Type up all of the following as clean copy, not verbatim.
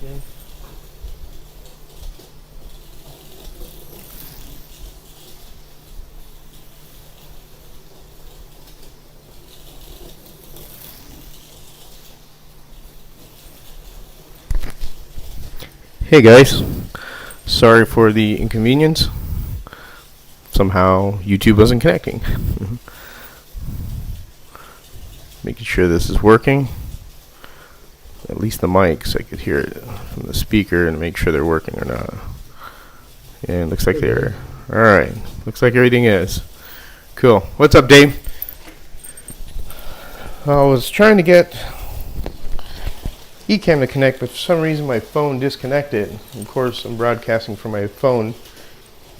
Okay. Hey guys, sorry for the inconvenience. Somehow YouTube wasn't connecting. Making sure this is working. At least the mics, I could hear it from the speaker and make sure they're working or not. And looks like they're. Alright, looks like everything is. Cool. What's up, Dave? I was trying to get Ecamm to connect, but for some reason my phone disconnected. Of course, I'm broadcasting from my phone,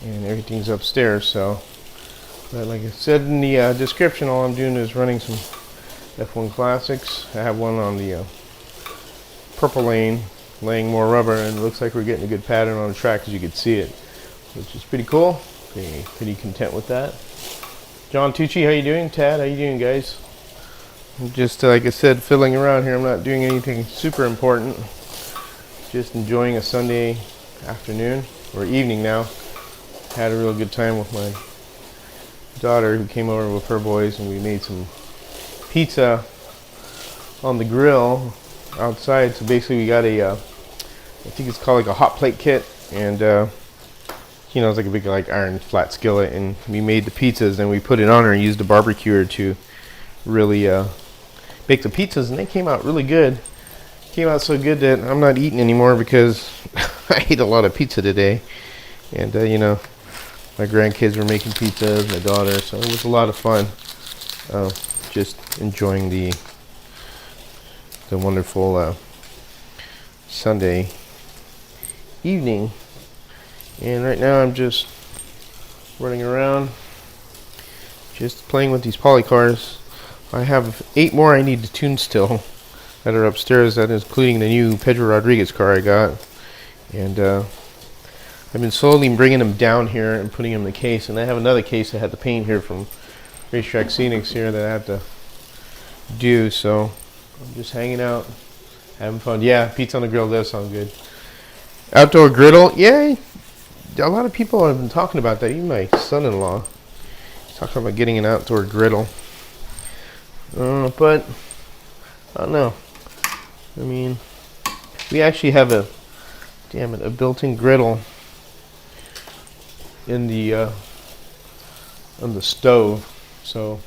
and everything's upstairs. So, but like I said in the description, all I'm doing is running some F1 Classics. I have one on the purple lane, laying more rubber, and it looks like we're getting a good pattern on the track, as you can see it, which is pretty cool. Pretty content with that. John Tucci, how you doing? Tad, how you doing, guys? Just like I said, fiddling around here. I'm not doing anything super important. Just enjoying a Sunday afternoon or evening now. Had a real good time with my daughter, who came over with her boys, and we made some pizza on the grill outside. So basically, we got I think it's called like a hot plate kit, and it's like a big iron flat skillet, and we made the pizzas and we put it on her and used a barbecuer to really bake the pizzas, and they came out really good. Came out so good that I'm not eating anymore because I ate a lot of pizza today. And my grandkids were making pizzas, my daughter, so it was a lot of fun. Just enjoying the wonderful Sunday evening. And right now I'm just running around, just playing with these poly cars. I have 8 more I need to tune still that are upstairs. That is including the new Pedro Rodriguez car I got. And I've been slowly bringing them down here and putting them in the case. And I have another case I had to paint here from Racetrack Scenics here that I have to do. So I'm just hanging out, having fun. Yeah, pizza on the grill does sound good. Outdoor griddle, yeah. A lot of people have been talking about that. Even my son-in-law is talking about getting an outdoor griddle. But I don't know. I mean, we actually have a built-in griddle in the on the stove. So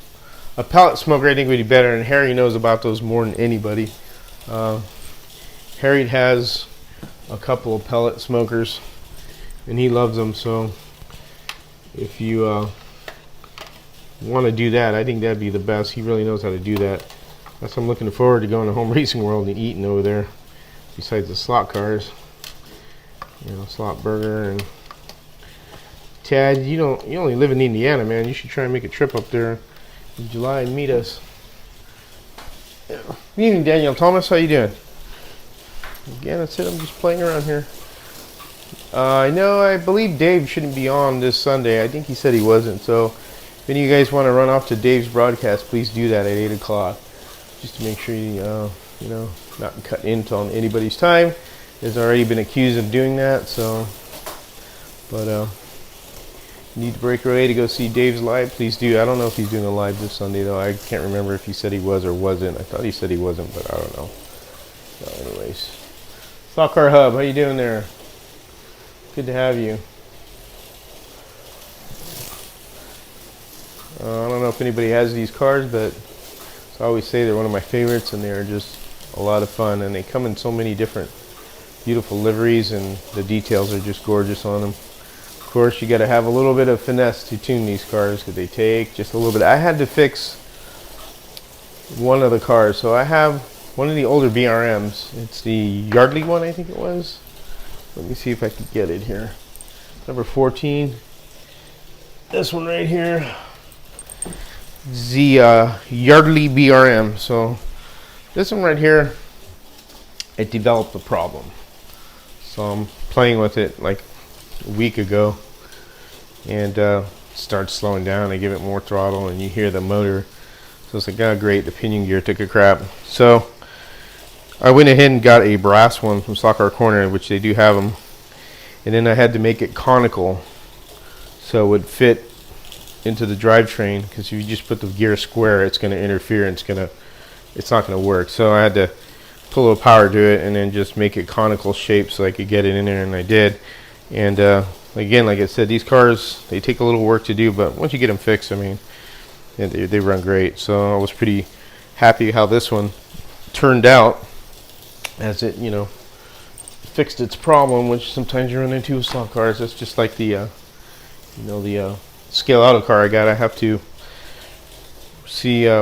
a pellet smoker I think would be better, and Harry knows about those more than anybody. Harry has a couple of pellet smokers, and he loves them. So if you want to do that, I think that'd be the best. He really knows how to do that. That's why I'm looking forward to going to Home Racing World and eating over there. Besides the slot cars, slot burger. And Tad, you only live in Indiana, man. You should try and make a trip up there in July and meet us. Good evening, Daniel Thomas. How you doing? Again, that's it. I'm just playing around here. I believe Dave shouldn't be on this Sunday. I think he said he wasn't. So if any of you guys want to run off to Dave's broadcast, please do that at 8 o'clock. Just to make sure you, not cut into on anybody's time. Has already been accused of doing that. So, but you need to break away to go see Dave's live, please do. I don't know if he's doing a live this Sunday, though. I can't remember if he said he was or wasn't. I thought he said he wasn't, but I don't know. So anyways. Stock Car Hub, how you doing there? Good to have you. I don't know if anybody has these cars, but as I always say, they're one of my favorites, and they're just a lot of fun. And they come in so many different beautiful liveries, and the details are just gorgeous on them. Of course, you got to have a little bit of finesse to tune these cars, because they take just a little bit. I had to fix one of the cars. So I have one of the older BRMs. It's the Yardley one, I think it was. Let me see if I can get it here. Number 14. This one right here. The Yardley BRM. So this one right here, it developed a problem. So I'm playing with it like a week ago, and starts slowing down. I give it more throttle, and you hear the motor. So it's like, oh great, the pinion gear took a crap. So I went ahead and got a brass one from Slot Car Corner, which they do have them, and then I had to make it conical so it would fit into the drivetrain, because if you just put the gear square, it's going to interfere and it's not going to work. So I had to put a little power to it and then just make it conical shape so I could get it in there, and I did. And again, like I said, these cars, they take a little work to do, but once you get them fixed, I mean, they run great. So I was pretty happy how this one turned out, as it, you know, fixed its problem, which sometimes you run into with slot cars. That's just like the you know, the scale auto car I got. I have to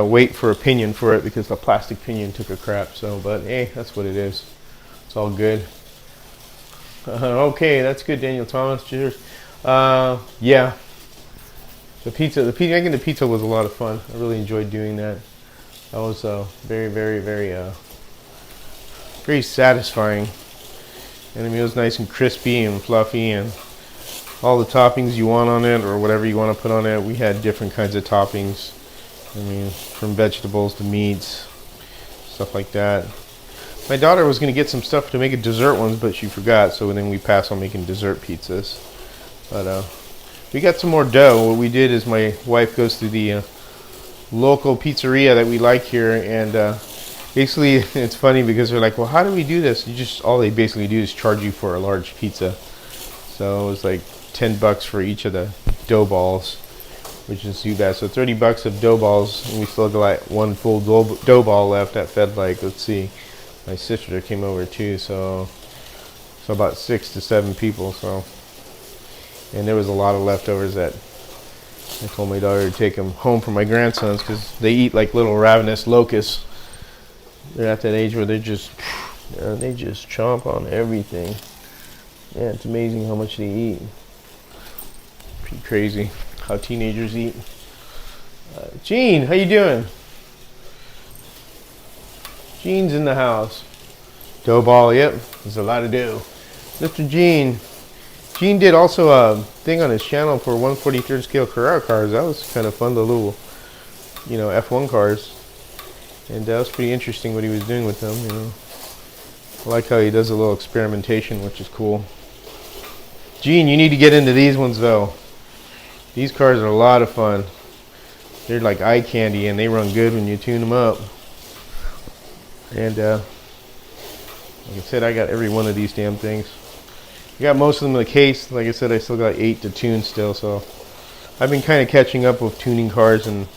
wait for a pinion for it because the plastic pinion took a crap. So, but hey, that's what it is. It's all good. Okay, that's good, Daniel Thomas. Cheers. Yeah, making the pizza was a lot of fun. I really enjoyed doing that. That was very satisfying. And I mean, it was nice and crispy and fluffy, and all the toppings you want on it, or whatever you want to put on it. We had different kinds of toppings. I mean, from vegetables to meats, stuff like that. My daughter was going to get some stuff to make a dessert ones, but she forgot, so then we passed on making dessert pizzas. But we got some more dough. What we did is my wife goes to the local pizzeria that we like here, and basically it's funny because they're like, well, how do we do this? All they basically do is charge you for a large pizza. So it was like $10 for each of the dough balls, which is too bad. So $30 of dough balls, and we still got like one full dough ball left that fed like, let's see, my sister came over too, so about 6 to 7 people. So, and there was a lot of leftovers that I told my daughter to take them home for my grandsons, because they eat like little ravenous locusts. They're at that age where they just chomp on everything. Yeah, it's amazing how much they eat. Pretty crazy how teenagers eat. Gene, how you doing? Gene's in the house. Dough ball, yep. There's a lot of dough. Mr. Gene. Gene did also a thing on his channel for 1/43rd scale Carrera cars. That was kind of fun, the little, you know, F1 cars. And that was pretty interesting what he was doing with them, you know. I like how he does a little experimentation, which is cool. Gene, you need to get into these ones though. These cars are a lot of fun. They're like eye candy, and they run good when you tune them up. And like I said, I got every one of these damn things. I got most of them in the case. Like I said, I still got 8 to tune still, so I've been kind of catching up with tuning cars and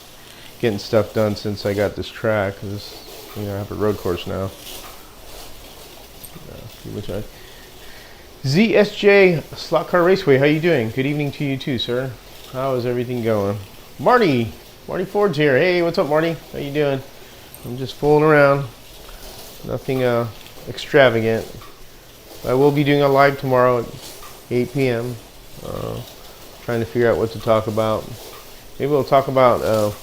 getting stuff done since I got this track, because, you know, I have a road course now. ZSJ Slot Car Raceway, how you doing? Good evening to you too, sir. How is everything going? Marty Ford's here. Hey, what's up, Marty? How you doing? I'm just fooling around. Nothing extravagant. I will be doing a live tomorrow at 8 p.m. Trying to figure out what to talk about. Maybe we'll talk about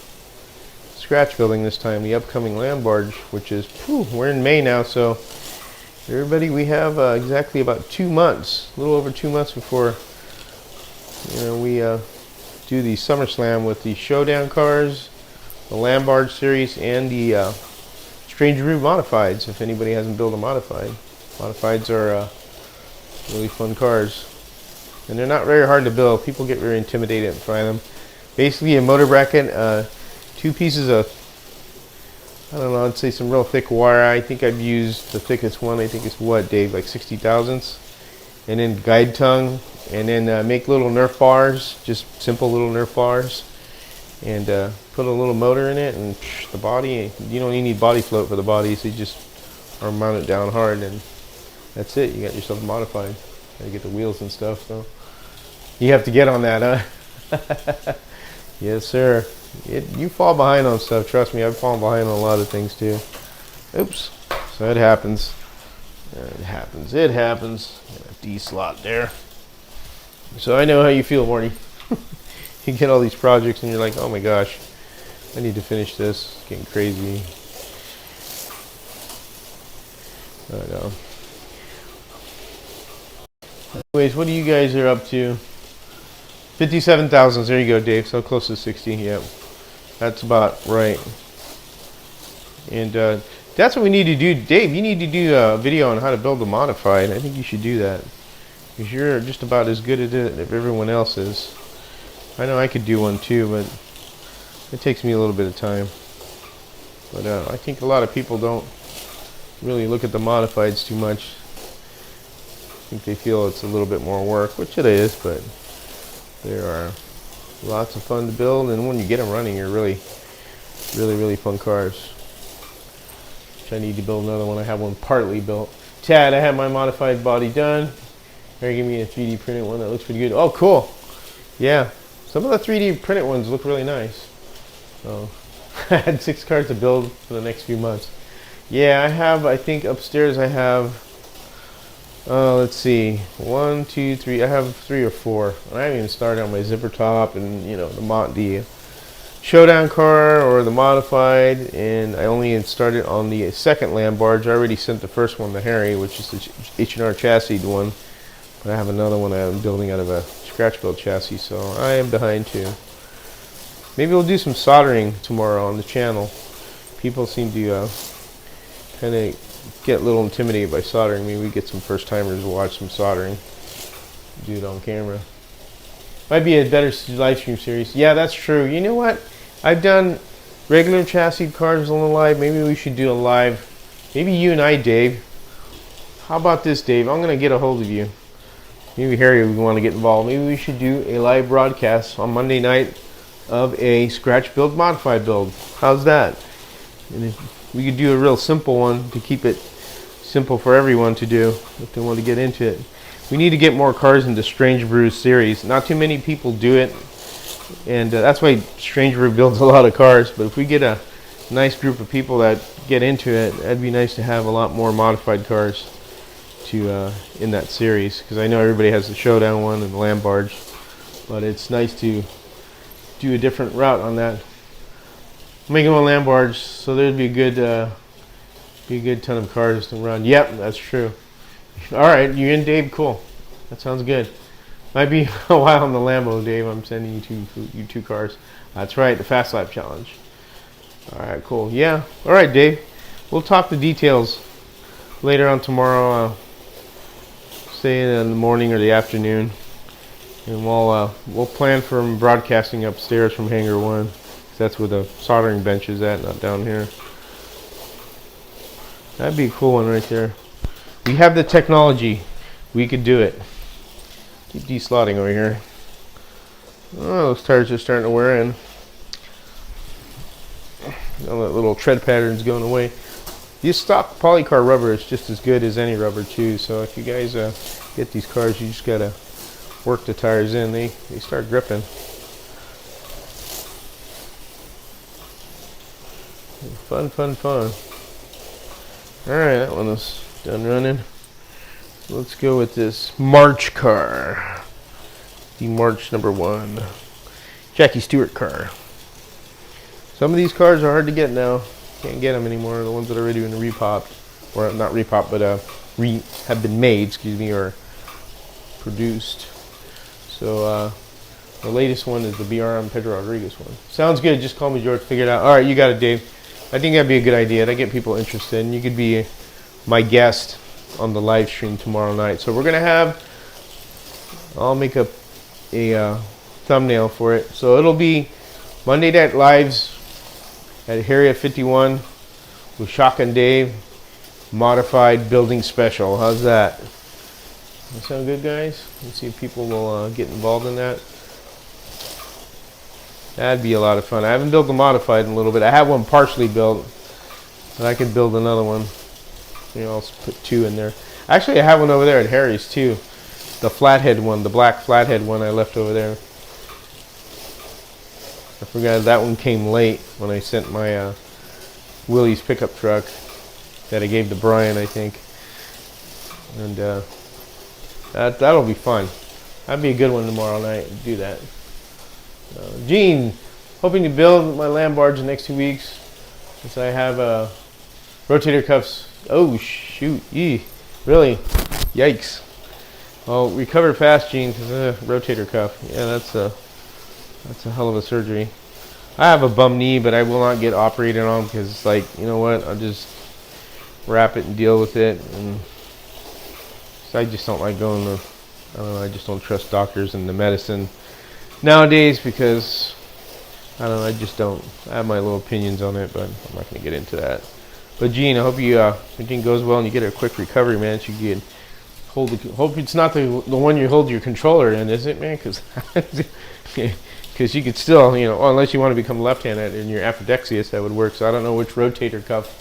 scratch building this time, the upcoming land barge, which is, we're in May now, so everybody, we have exactly about 2 months, a little over 2 months before, you know, we do the SummerSlam with the Showdown cars, the land barge series, and the Strange Brew Modifieds, if anybody hasn't built a Modified. Modifieds are really fun cars. And they're not very hard to build. People get very intimidated by them. Basically a motor bracket, 2 pieces of, I don't know, I'd say some real thick wire. I think I've used the thickest one. I think it's what, Dave, like 60 thousandths? And then guide tongue. And then make little Nerf bars, just simple little Nerf bars. And put a little motor in it, and the body, you don't even need body float for the body, so you just arm mount it down hard, and that's it. You got yourself modified. Gotta get the wheels and stuff, so you have to get on that, huh? Yes, sir. You fall behind on stuff. Trust me, I've fallen behind on a lot of things too. Oops. So it happens. It happens. Got a D slot there. So I know how you feel, Marty. You get all these projects and you're like, oh my gosh, I need to finish this. It's getting crazy. But, anyways, what do you guys are up to? 57,000. There you go, Dave. So close to 60. Yep, that's about right. And That's what we need to do. Dave, you need to do a video on how to build a modified. I think you should do that. Because you're just about as good at it as everyone else is. I know I could do one too, but it takes me a little bit of time. But I think a lot of people don't really look at the modifieds too much. I think they feel it's a little bit more work, which it is, but they are lots of fun to build, and when you get them running, you're really fun cars. Which I need to build another one. I have one partly built. Chad, I have my modified body done. They're giving me a 3D printed one that looks pretty good. Oh, cool. Yeah, some of the 3D printed ones look really nice. So I had 6 cars to build for the next few months. Yeah, I think upstairs I have, let's see, 1, 2, 3, I have 3 or 4. And I haven't even started on my zipper top and, you know, the showdown car or the modified, and I only started on the second Lamb barge. I already sent the first one to Harry, which is the H&R chassis one. But I have another one I'm building out of a scratch build chassis, so I am behind too. Maybe we'll do some soldering tomorrow on the channel. People seem to kind of get a little intimidated by soldering. Maybe we get some first timers to watch some soldering. Do it on camera. Might be a better live stream series. Yeah, that's true. You know what? I've done regular chassis cars on the live. Maybe we should do a live. Maybe you and I, Dave. How about this, Dave? I'm going to get a hold of you. Maybe Harry would want to get involved. Maybe we should do a live broadcast on Monday night of a scratch build modified build. How's that? And if we could do a real simple one to keep it simple for everyone to do if they want to get into it. We need to get more cars into Strange Brews series. Not too many people do it, and that's why Strange Brew builds a lot of cars. But if we get a nice group of people that get into it, that'd be nice to have a lot more modified cars to in that series, because I know everybody has the showdown one and the Lamb barge, but it's nice to do a different route on that. I'm making one Lamb barge, so there'd be a good ton of cars to run. Yep, that's true. All right, you in, Dave? Cool. That sounds good. Might be a while on the Lambo, Dave. I'm sending you two cars. That's right, the Fast Lap Challenge. All right, cool. Yeah. All right, Dave. We'll talk the details later on tomorrow. Say in the morning or the afternoon, and we'll plan for broadcasting upstairs from Hangar 1. That's where the soldering bench is at, not down here. That'd be a cool one right there. We have the technology. We could do it. Keep deslotting over here. Oh, those tires are starting to wear in. All that little tread pattern's going away. This stock polycar rubber is just as good as any rubber too. So if you guys get these cars, you just gotta work the tires in. They start gripping. Fun, fun, fun. All right, that one is done running. Let's go with this March car. The March #1. Jackie Stewart car. Some of these cars are hard to get now. Can't get them anymore. The ones that are already been repopped, or not repopped, but have been made, excuse me, or produced. So the latest one is the BRM Pedro Rodriguez one. Sounds good. Just call me George. Figure it out. All right, you got it, Dave. I think that'd be a good idea. That'd get people interested, and you could be my guest on the live stream tomorrow night. So we're gonna have. I'll make up a thumbnail for it. So it'll be Monday Night Lives at Harriet 51 with Shock and Dave modified building special. How's that? That sound good, guys? Let's see if people will get involved in that. That'd be a lot of fun. I haven't built the modified in a little bit. I have one partially built, but I could build another one. You know, I'll put 2 in there. Actually, I have one over there at Harry's too. The flathead one, the black flathead one I left over there. I forgot that one came late when I sent my Willie's pickup truck that I gave to Brian, I think. And that'll be fun. That'd be a good one tomorrow night. Do that. Gene, hoping to build my Lamb barge the next 2 weeks, since I have rotator cuffs. Oh shoot! Yee, really? Yikes! Well, recover fast, Gene, because rotator cuff. Yeah, that's a hell of a surgery. I have a bum knee, but I will not get operated on because it's like, you know what? wrap it and deal with it. And so I just don't like going to, I don't know, I just don't trust doctors and the medicine nowadays because, I don't know, I just don't. I have my little opinions on it, but I'm not going to get into that. But Gene, I hope everything goes well and you get a quick recovery, man. So you can hope it's not the one you hold your controller in, is it, man? Because you could still, unless you want to become left-handed and you're ambidextrous, that would work. So I don't know which rotator cuff.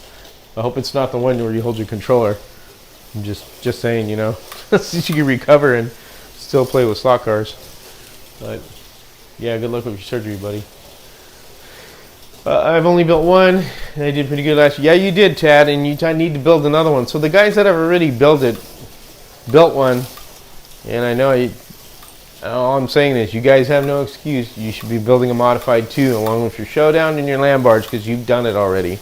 I hope it's not the one where you hold your controller. I'm just saying, so you can recover and still play with slot cars. But yeah, good luck with your surgery, buddy. I've only built one, and I did pretty good last year. Yeah, you did, Tad, and I need to build another one. So the guys that have already built one, and I know all I'm saying is you guys have no excuse. You should be building a modified too, along with your showdown and your land barge, because you've done it already.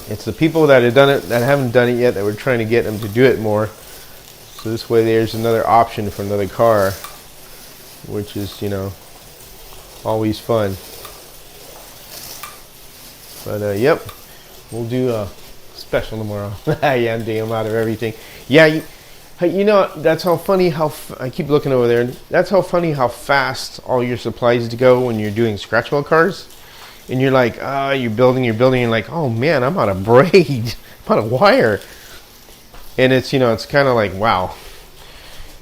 It's the people that have done it that haven't done it yet that we're trying to get them to do it more. So this way there's another option for another car, which is, always fun. But yep, we'll do a special tomorrow. Yeah, I'm doing out of everything. Yeah, that's how funny I keep looking over there. That's how funny how fast all your supplies go when you're doing scratch wheel cars. And you're like, you're building, you're like, oh man, I'm out of braid, I'm out of wire. And it's, it's kind of like, wow,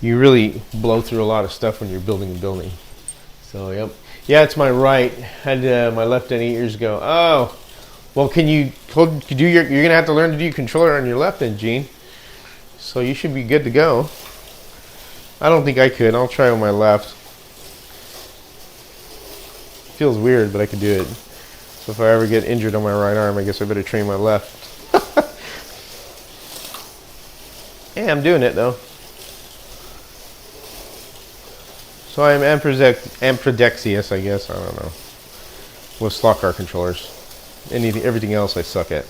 you really blow through a lot of stuff when you're building a building. So yep, yeah, it's my right. Had my left end 8 years ago. Oh. Well, you're going to have to learn to do your controller on your left end, Gene. So you should be good to go. I don't think I could. I'll try on my left. Feels weird, but I could do it. So if I ever get injured on my right arm, I guess I better train my left. Yeah, I'm doing it though. So I'm ambidextrous, I guess. I don't know. With slot car controllers. Everything else I suck at.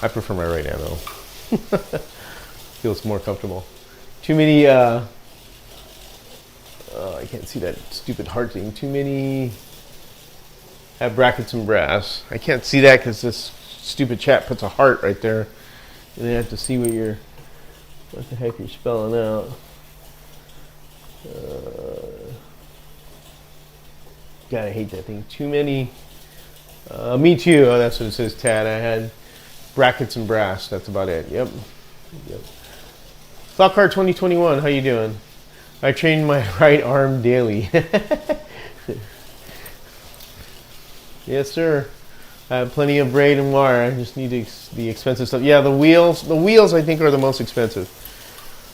I prefer my right hand though. Feels more comfortable. Too many, I can't see that stupid heart thing. Too many have brackets and brass. I can't see that because this stupid chat puts a heart right there. And I have to see what the heck you're spelling out. God, I hate that thing. Too many. Me too. Oh, that's what it says, Tad. I had brackets and brass. That's about it. Yep. Thought Car 2021. How you doing? I train my right arm daily. Yes, sir. I have plenty of braid and wire. I just need the expensive stuff. Yeah, the wheels. The wheels I think are the most expensive.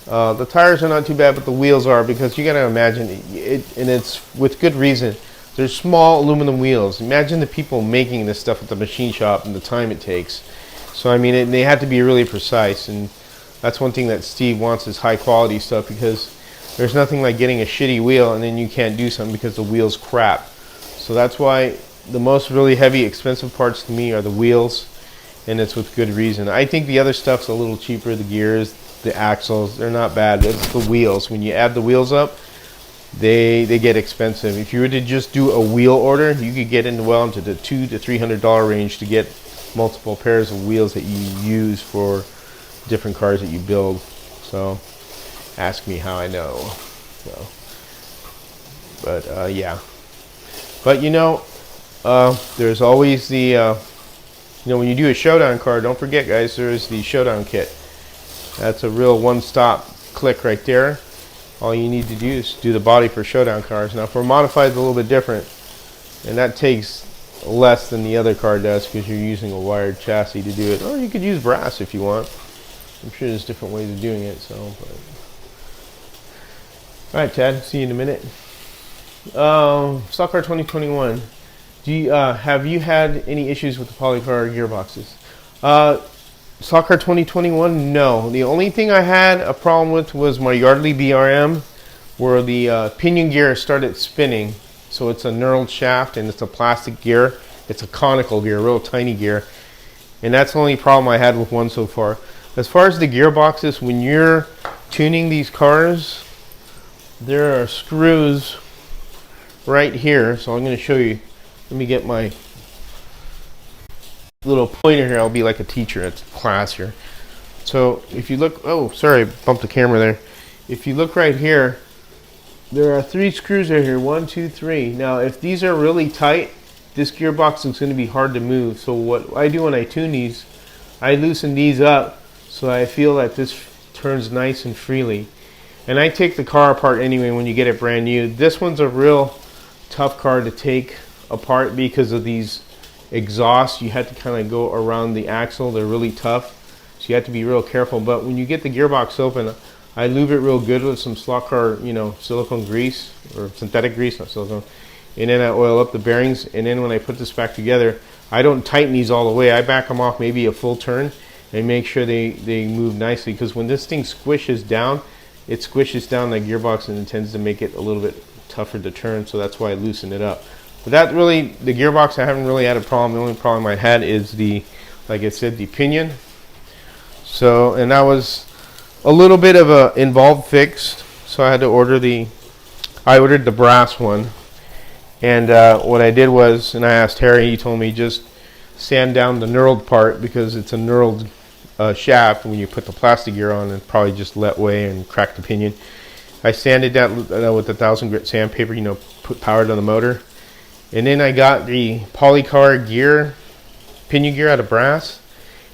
The tires are not too bad, but the wheels are, because you got to imagine it, and it's with good reason. They're small aluminum wheels. Imagine the people making this stuff at the machine shop and the time it takes. So I mean, they have to be really precise, and that's one thing that Steve wants is high quality stuff, because there's nothing like getting a shitty wheel and then you can't do something because the wheel's crap. So that's why the most really heavy, expensive parts to me are the wheels, and it's with good reason. I think the other stuff's a little cheaper. The gears, the axles, they're not bad. It's the wheels. When you add the wheels up, they get expensive. If you were to just do a wheel order, you could get into the $200 to $300 range to get multiple pairs of wheels that you use for different cars that you build. So ask me how I know. So, but yeah. But there's always the when you do a showdown car, don't forget, guys, there is the showdown kit. That's a real one-stop click right there. All you need to do is do the body for showdown cars. Now for modified, it's a little bit different, and that takes less than the other car does because you're using a wired chassis to do it. Or you could use brass if you want. I'm sure there's different ways of doing it. So, all right, Ted. See you in a minute. Stock Car 2021. Have you had any issues with the polycar gearboxes? Stock Car 2021, no. The only thing I had a problem with was my Yardley BRM, where the pinion gear started spinning. So it's a knurled shaft and it's a plastic gear. It's a conical gear, a real tiny gear. And that's the only problem I had with one so far. As far as the gearboxes, when you're tuning these cars, there are screws right here. So I'm going to show you. Let me get my little pointer here. I'll be like a teacher at class here. So if you look, oh, sorry, I bumped the camera there. If you look right here, there are 3 screws right here, 1, 2, 3. Now, if these are really tight, this gearbox is going to be hard to move. So what I do when I tune these, I loosen these up so I feel that this turns nice and freely. And I take the car apart anyway when you get it brand new. This one's a real tough car to take apart because of these exhausts. You have to kind of go around the axle. They're really tough, so you have to be real careful. But when you get the gearbox open, I lube it real good with some slot car, silicone grease, or synthetic grease, not silicone. And then I oil up the bearings. And then when I put this back together, I don't tighten these all the way. I back them off maybe a full turn and make sure they move nicely. Because when this thing squishes down, it squishes down the gearbox and it tends to make it a little bit tougher to turn. So that's why I loosen it up. But that really, the gearbox, I haven't really had a problem. The only problem I had is like I said, the pinion. So, and that was a little bit of a involved fix. So I had to ordered the brass one. And what I did was, and I asked Harry, he told me just sand down the knurled part because it's a knurled shaft. When you put the plastic gear on, it probably just let way and cracked the pinion. I sanded that with a 1000 grit sandpaper, put power to the motor. And then I got the polycar gear, pinion gear out of brass.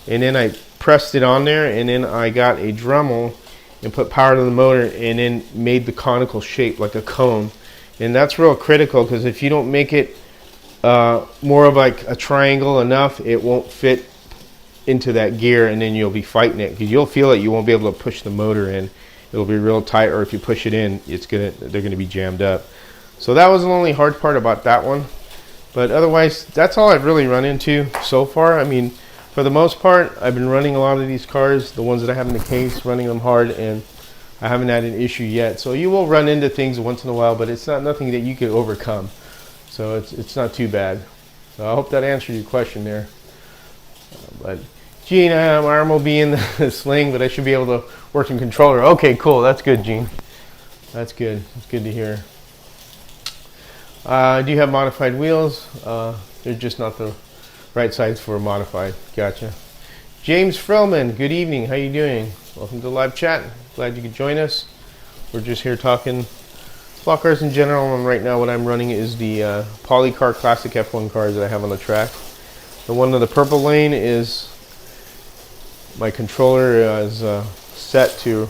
And then I pressed it on there, and then I got a Dremel and put power to the motor and then made the conical shape like a cone. And that's real critical because if you don't make it more of like a triangle enough, it won't fit into that gear, and then you'll be fighting it because you'll feel it. You won't be able to push the motor in. It'll be real tight, or if you push it in, they're gonna be jammed up. So that was the only hard part about that one. But otherwise, that's all I've really run into so far. I mean, for the most part, I've been running a lot of these cars, the ones that I have in the case, running them hard, and I haven't had an issue yet. So you will run into things once in a while, but it's not nothing that you can overcome. So it's not too bad. So I hope that answered your question there. But Gene, my arm will be in the sling, but I should be able to work in controller. Okay, cool. That's good, Gene. That's good. It's good to hear. I do have modified wheels. They're just not the right size for modified. Gotcha. James Frillman, good evening. How you doing? Welcome to the live chat. Glad you could join us. We're just here talking slot cars in general, and right now what I'm running is the Polycar Classic F1 cars that I have on the track. The one in the purple lane is my controller is set to,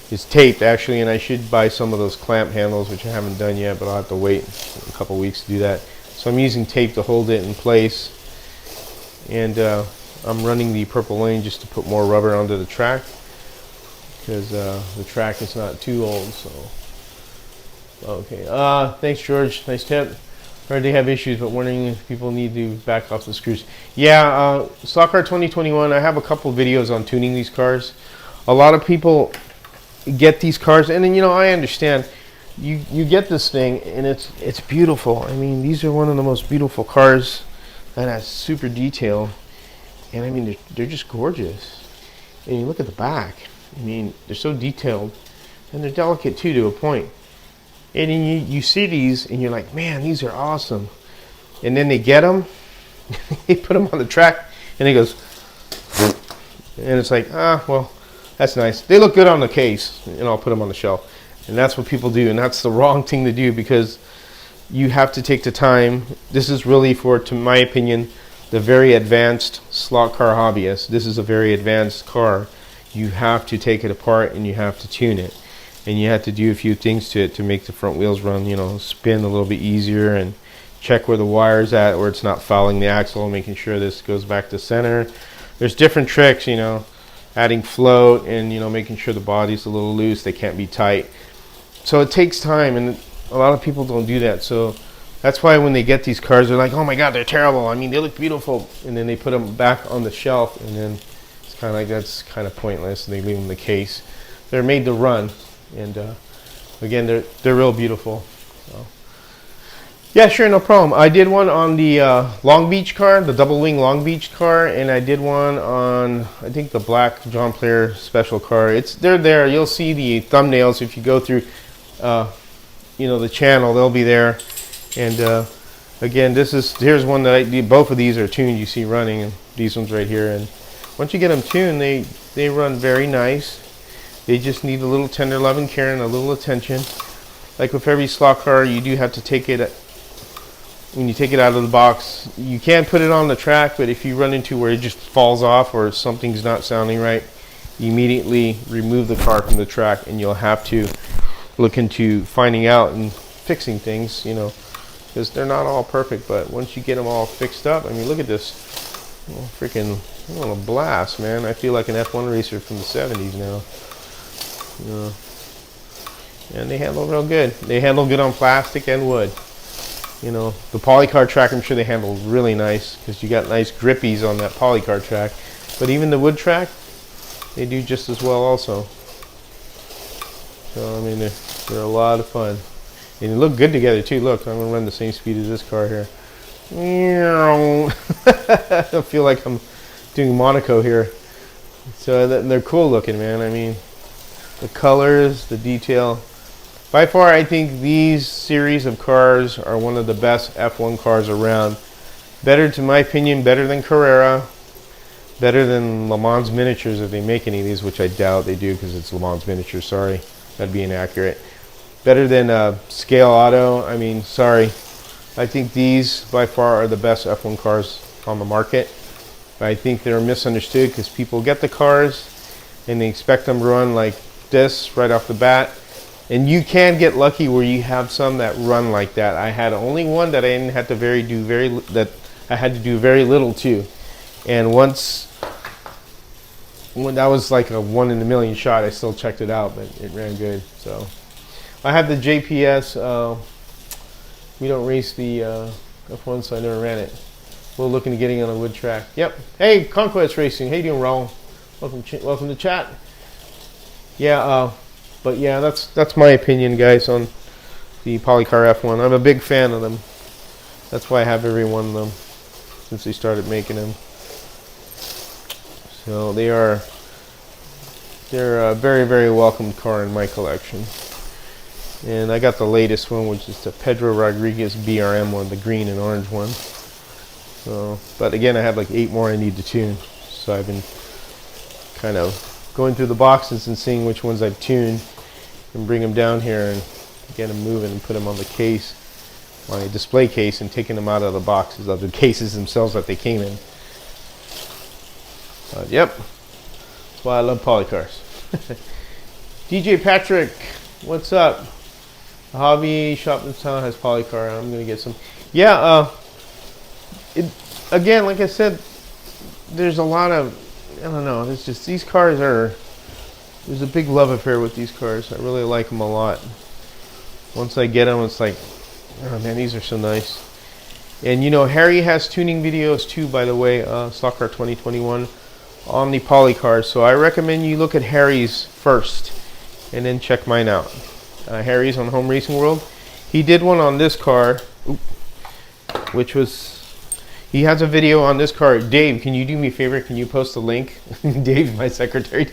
is taped actually, and I should buy some of those clamp handles, which I haven't done yet, but I'll have to wait a couple weeks to do that. So I'm using tape to hold it in place, and I'm running the purple lane just to put more rubber onto the track because the track is not too old. So okay, thanks George, nice tip. Heard they have issues, but wondering if people need to back off the screws. Yeah, Stock Car 2021, I have a couple videos on tuning these cars. A lot of people get these cars, and then I understand. You get this thing, and it's beautiful. I mean, these are one of the most beautiful cars that has super detail, and I mean they're just gorgeous. And you look at the back. I mean, they're so detailed, and they're delicate too to a point. And then you see these, and you're like, man, these are awesome. And then they get them, they put them on the track, and it goes, and it's like, well, that's nice. They look good on the case, and I'll put them on the shelf. And that's what people do, and that's the wrong thing to do because you have to take the time. This is really for, to my opinion, the very advanced slot car hobbyist. This is a very advanced car. You have to take it apart, and you have to tune it. And you have to do a few things to it to make the front wheels run, spin a little bit easier, and check where the wire's at, where it's not fouling the axle, making sure this goes back to center. There's different tricks, adding float and, making sure the body's a little loose. They can't be tight. So it takes time, and a lot of people don't do that. So that's why when they get these cars, they're like, oh my God, they're terrible. I mean, they look beautiful. And then they put them back on the shelf, and then it's kind of like, that's kind of pointless. And they leave them in the case. They're made to run. And again, they're real beautiful. So. Yeah, sure, no problem. I did one on the Long Beach car, the double wing Long Beach car, and I did one on, I think, the black John Player special car. They're there. You'll see the thumbnails if you go through, the channel. They'll be there. And Again, here's one that I did. Both of these are tuned, you see running, and these ones right here. And once you get them tuned, they run very nice. They just need a little tender love and care and a little attention. Like with every slot car, you do have to take it, when you take it out of the box, you can put it on the track, but if you run into where it just falls off or something's not sounding right, you immediately remove the car from the track, and you'll have to look into finding out and fixing things, you know, because they're not all perfect. But once you get them all fixed up, I mean, look at this. Oh, freaking, what a blast, man. I feel like an F1 racer from the 70s now. You know, and they handle real good. They handle good on plastic and wood. You know, the polycar track, I'm sure they handle really nice, because you got nice grippies on that polycar track. But even the wood track, they do just as well also. So I mean, they're a lot of fun, and they look good together too. Look, I'm gonna run the same speed as this car here. I feel like I'm doing Monaco here. So they're cool looking, man. I mean, the colors, the detail. By far, I think these series of cars are one of the best F1 cars around. Better, to my opinion, better than Carrera, better than Le Mans Miniatures, if they make any of these, which I doubt they do because it's Le Mans Miniatures, sorry. That'd be inaccurate. Better than Scale Auto, I mean, sorry. I think these, by far, are the best F1 cars on the market. But I think they're misunderstood because people get the cars and they expect them to run like this right off the bat. And you can get lucky where you have some that run like that. I had only one that I didn't have to I had to do very little to. And when that was like a 1 in a million shot, I still checked it out, but it ran good. So I have the JPS. We don't race the F1, so I never ran it. We're looking to getting on a wood track. Yep. Hey, Conquest Racing. How you doing, Raul? Welcome to chat. Yeah. But yeah, that's my opinion, guys, on the Polycar F1. I'm a big fan of them. That's why I have every one of them since they started making them. So they're a very, very welcome car in my collection. And I got the latest one, which is the Pedro Rodriguez BRM one, the green and orange one. So, but again, I have like 8 more I need to tune. So I've been kind of going through the boxes and seeing which ones I've tuned and bring them down here and get them moving and put them on the case, on a display case, and taking them out of the boxes, of the cases themselves that they came in. But yep, that's why I love polycars. DJ Patrick, what's up? The hobby shop in town has polycar. I'm gonna get some. Yeah, again, like I said, there's a lot of, I don't know, there's just, these cars are, there's a big love affair with these cars. I really like them a lot. Once I get them, it's like, oh man, these are so nice. And you know, Harry has tuning videos too, by the way, Stock Car 2021 on the poly cars. So I recommend you look at Harry's first and then check mine out. Harry's on Home Racing World. He did one on this car, which was, he has a video on this car. Dave, can you do me a favor? Can you post the link? Dave's my secretary.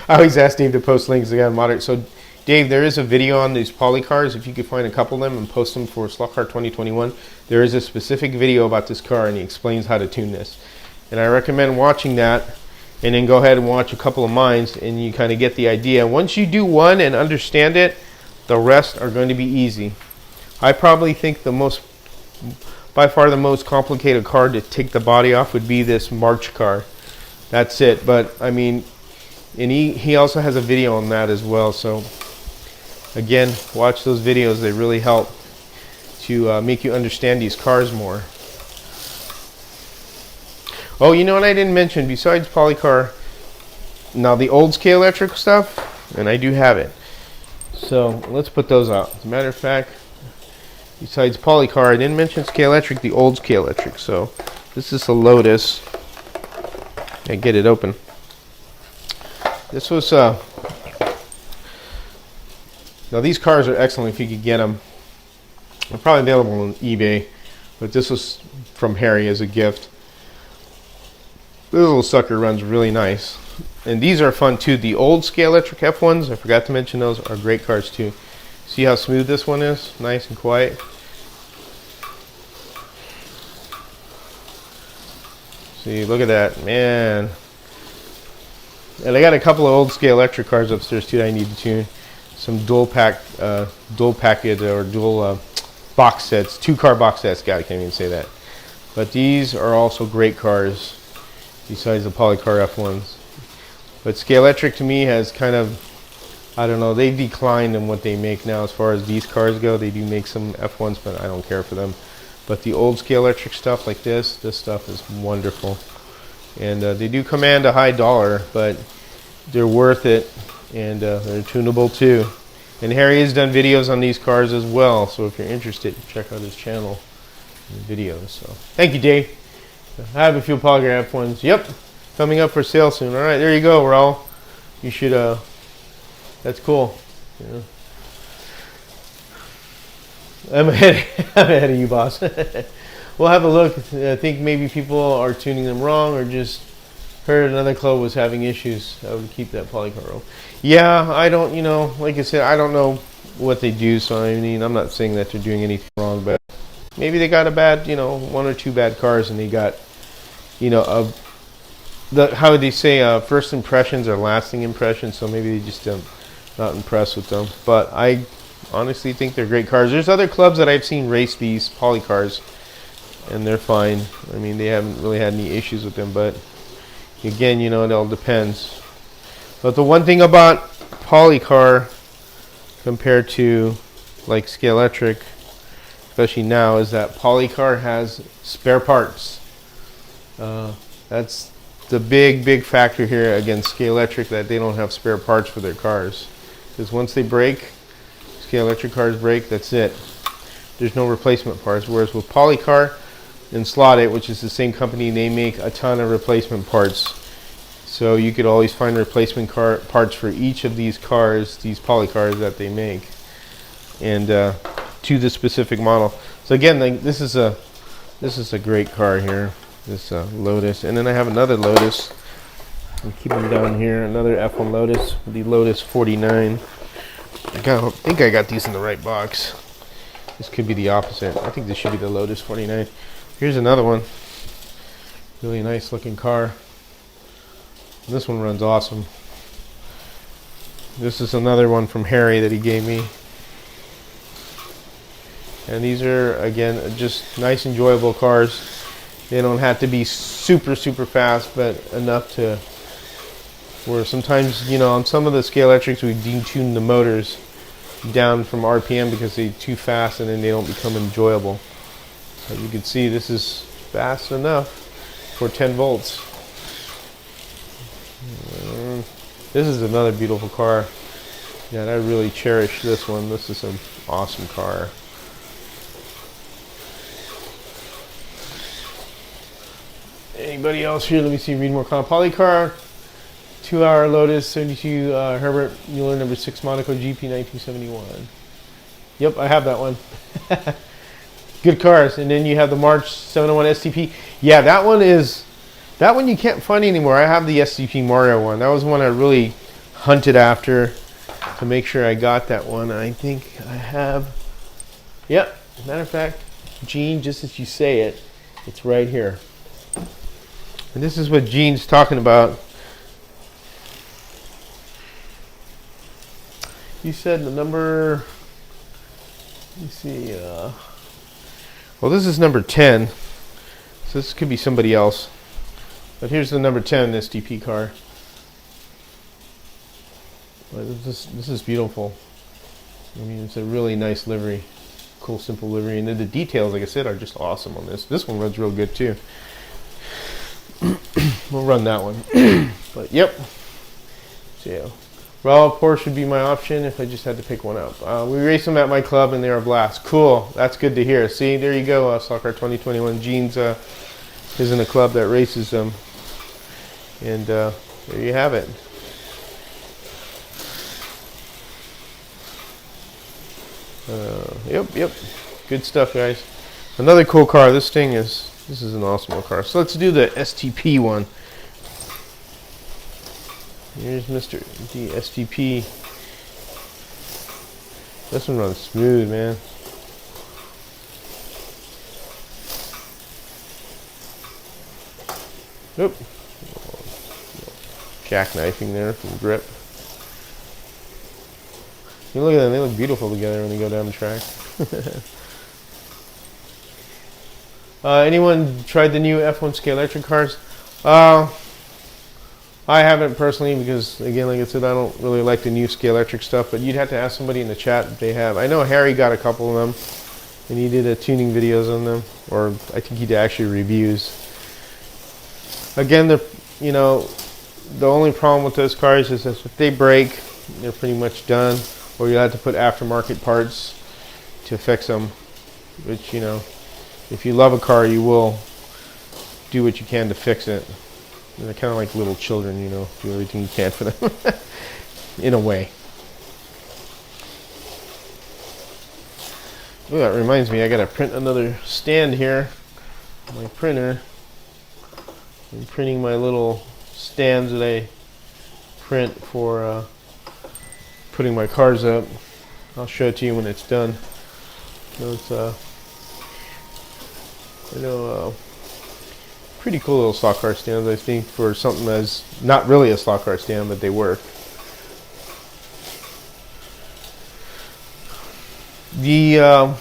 I always ask Dave to post links. I got to moderate. So, Dave, there is a video on these poly cars. If you could find a couple of them and post them for Slot Car 2021, there is a specific video about this car, and he explains how to tune this. And I recommend watching that, and then go ahead and watch a couple of mine, and you kind of get the idea. Once you do one and understand it, the rest are going to be easy. I probably think by far the most complicated car to take the body off would be this March car. That's it. But I mean, and he also has a video on that as well. So again, watch those videos. They really help to make you understand these cars more. Oh, you know what I didn't mention? Besides polycar, now the old scale electric stuff, and I do have it. So let's put those out. As a matter of fact, besides polycar, I didn't mention scale electric, the old scale electric. So this is a Lotus. I get it open. This was now these cars are excellent if you could get them. They're probably available on eBay, but this was from Harry as a gift. This little sucker runs really nice. And these are fun too. The old scale electric F1s, I forgot to mention those, are great cars too. See how smooth this one is? Nice and quiet. See, look at that, man. And I got a couple of old Scalextric cars upstairs too that I need to tune. Some dual packet or dual box sets, 2-car box sets. God, I can't even say that. But these are also great cars, besides the Polycar F1s. But Scalextric to me has kind of, I don't know, they've declined in what they make now as far as these cars go. They do make some F1s, but I don't care for them. But the old Scalextric stuff like this stuff is wonderful. And they do command a high dollar, but they're worth it, and they're tunable too. And Harry has done videos on these cars as well, so if you're interested, check out his channel and videos. So thank you, Dave. I have a few Polycar F1s. Yep, coming up for sale soon. All right, there you go, Raul. You should. That's cool. Yeah. I'm ahead of you, boss. We'll have a look. I think maybe people are tuning them wrong, or just heard another club was having issues. I would keep that Polycar roll. Yeah, I don't, like I said, I don't know what they do, so I mean, I'm not saying that they're doing anything wrong, but maybe they got a bad, 1 or 2 bad cars, and they got, how would they say, first impressions are lasting impressions, so maybe they just not impressed with them. But I honestly think they're great cars. There's other clubs that I've seen race these Polycars, and they're fine. I mean, they haven't really had any issues with them, but again, it all depends. But the one thing about Polycar compared to like Scalextric, especially now, is that Polycar has spare parts. That's the big factor here against Scalextric, that they don't have spare parts for their cars. Because once they break, Scalextric cars break, that's it. There's no replacement parts. Whereas with Polycar and Slotted, which is the same company, they make a ton of replacement parts. So you could always find replacement parts for each of these cars, these Polycars that they make, and to the specific model. So again, this is a great car here, this Lotus. And then I have another Lotus. I'll keep them down here. Another F1 Lotus, the Lotus 49. I think I got these in the right box. This could be the opposite. I think this should be the Lotus 49. Here's another one. Really nice looking car. This one runs awesome. This is another one from Harry that he gave me. And these are, again, just nice, enjoyable cars. They don't have to be super fast, but enough to where sometimes, on some of the Scalextrics, we detune the motors down from RPM because they're too fast, and then they don't become enjoyable. As you can see, this is fast enough for 10 volts. This is another beautiful car. Yeah, I really cherish this one. This is an awesome car. Anybody else here? Let me see. Read more comment. Polycar, 2-hour Lotus 72 Herbert Mueller number 6 Monaco GP 1971. Yep, I have that one. Good cars. And then you have the March 701 STP. Yeah, that one you can't find anymore. I have the STP Mario one. That was one I really hunted after to make sure I got that one. I think I have. Yep. Matter of fact, Gene, just as you say it, it's right here. And this is what Gene's talking about. You said the number. Let me see. Well, this is number 10. So this could be somebody else. But here's the number 10 STP car. This is beautiful. I mean, it's a really nice livery. Cool, simple livery. And then the details, like I said, are just awesome on this. This one runs real good, too. We'll run that one. But, yep. So, yeah. Raw Porsche would be my option if I just had to pick one up. We race them at my club, and they're a blast. Cool. That's good to hear. See, there you go, Soccer 2021. Gene's is in a club that races them. And there you have it. Yep. Good stuff, guys. Another cool car. This is an awesome car. So let's do the STP one. Here's Mr. D STP. This one runs smooth, man. Oop. Jackknifing there from grip. You look at them, they look beautiful together when they go down the track. Anyone tried the new F1 Scalextric cars? I haven't personally because, again, like I said, I don't really like the new Scalextric stuff, but you'd have to ask somebody in the chat if they have. I know Harry got a couple of them, and he did tuning videos on them, or I think he did actually reviews. Again, you know, the only problem with those cars is that if they break, they're pretty much done, or you have to put aftermarket parts to fix them, which, you know, if you love a car, you will do what you can to fix it. And they're kind of like little children, you know, do everything you can for them, in a way. Ooh, that reminds me, I gotta print another stand here. My printer. I'm printing my little stands that I print for putting my cars up. I'll show it to you when it's done. So it's pretty cool little stock car stands, I think, for something that's not really a stock car stand, but they work. Let's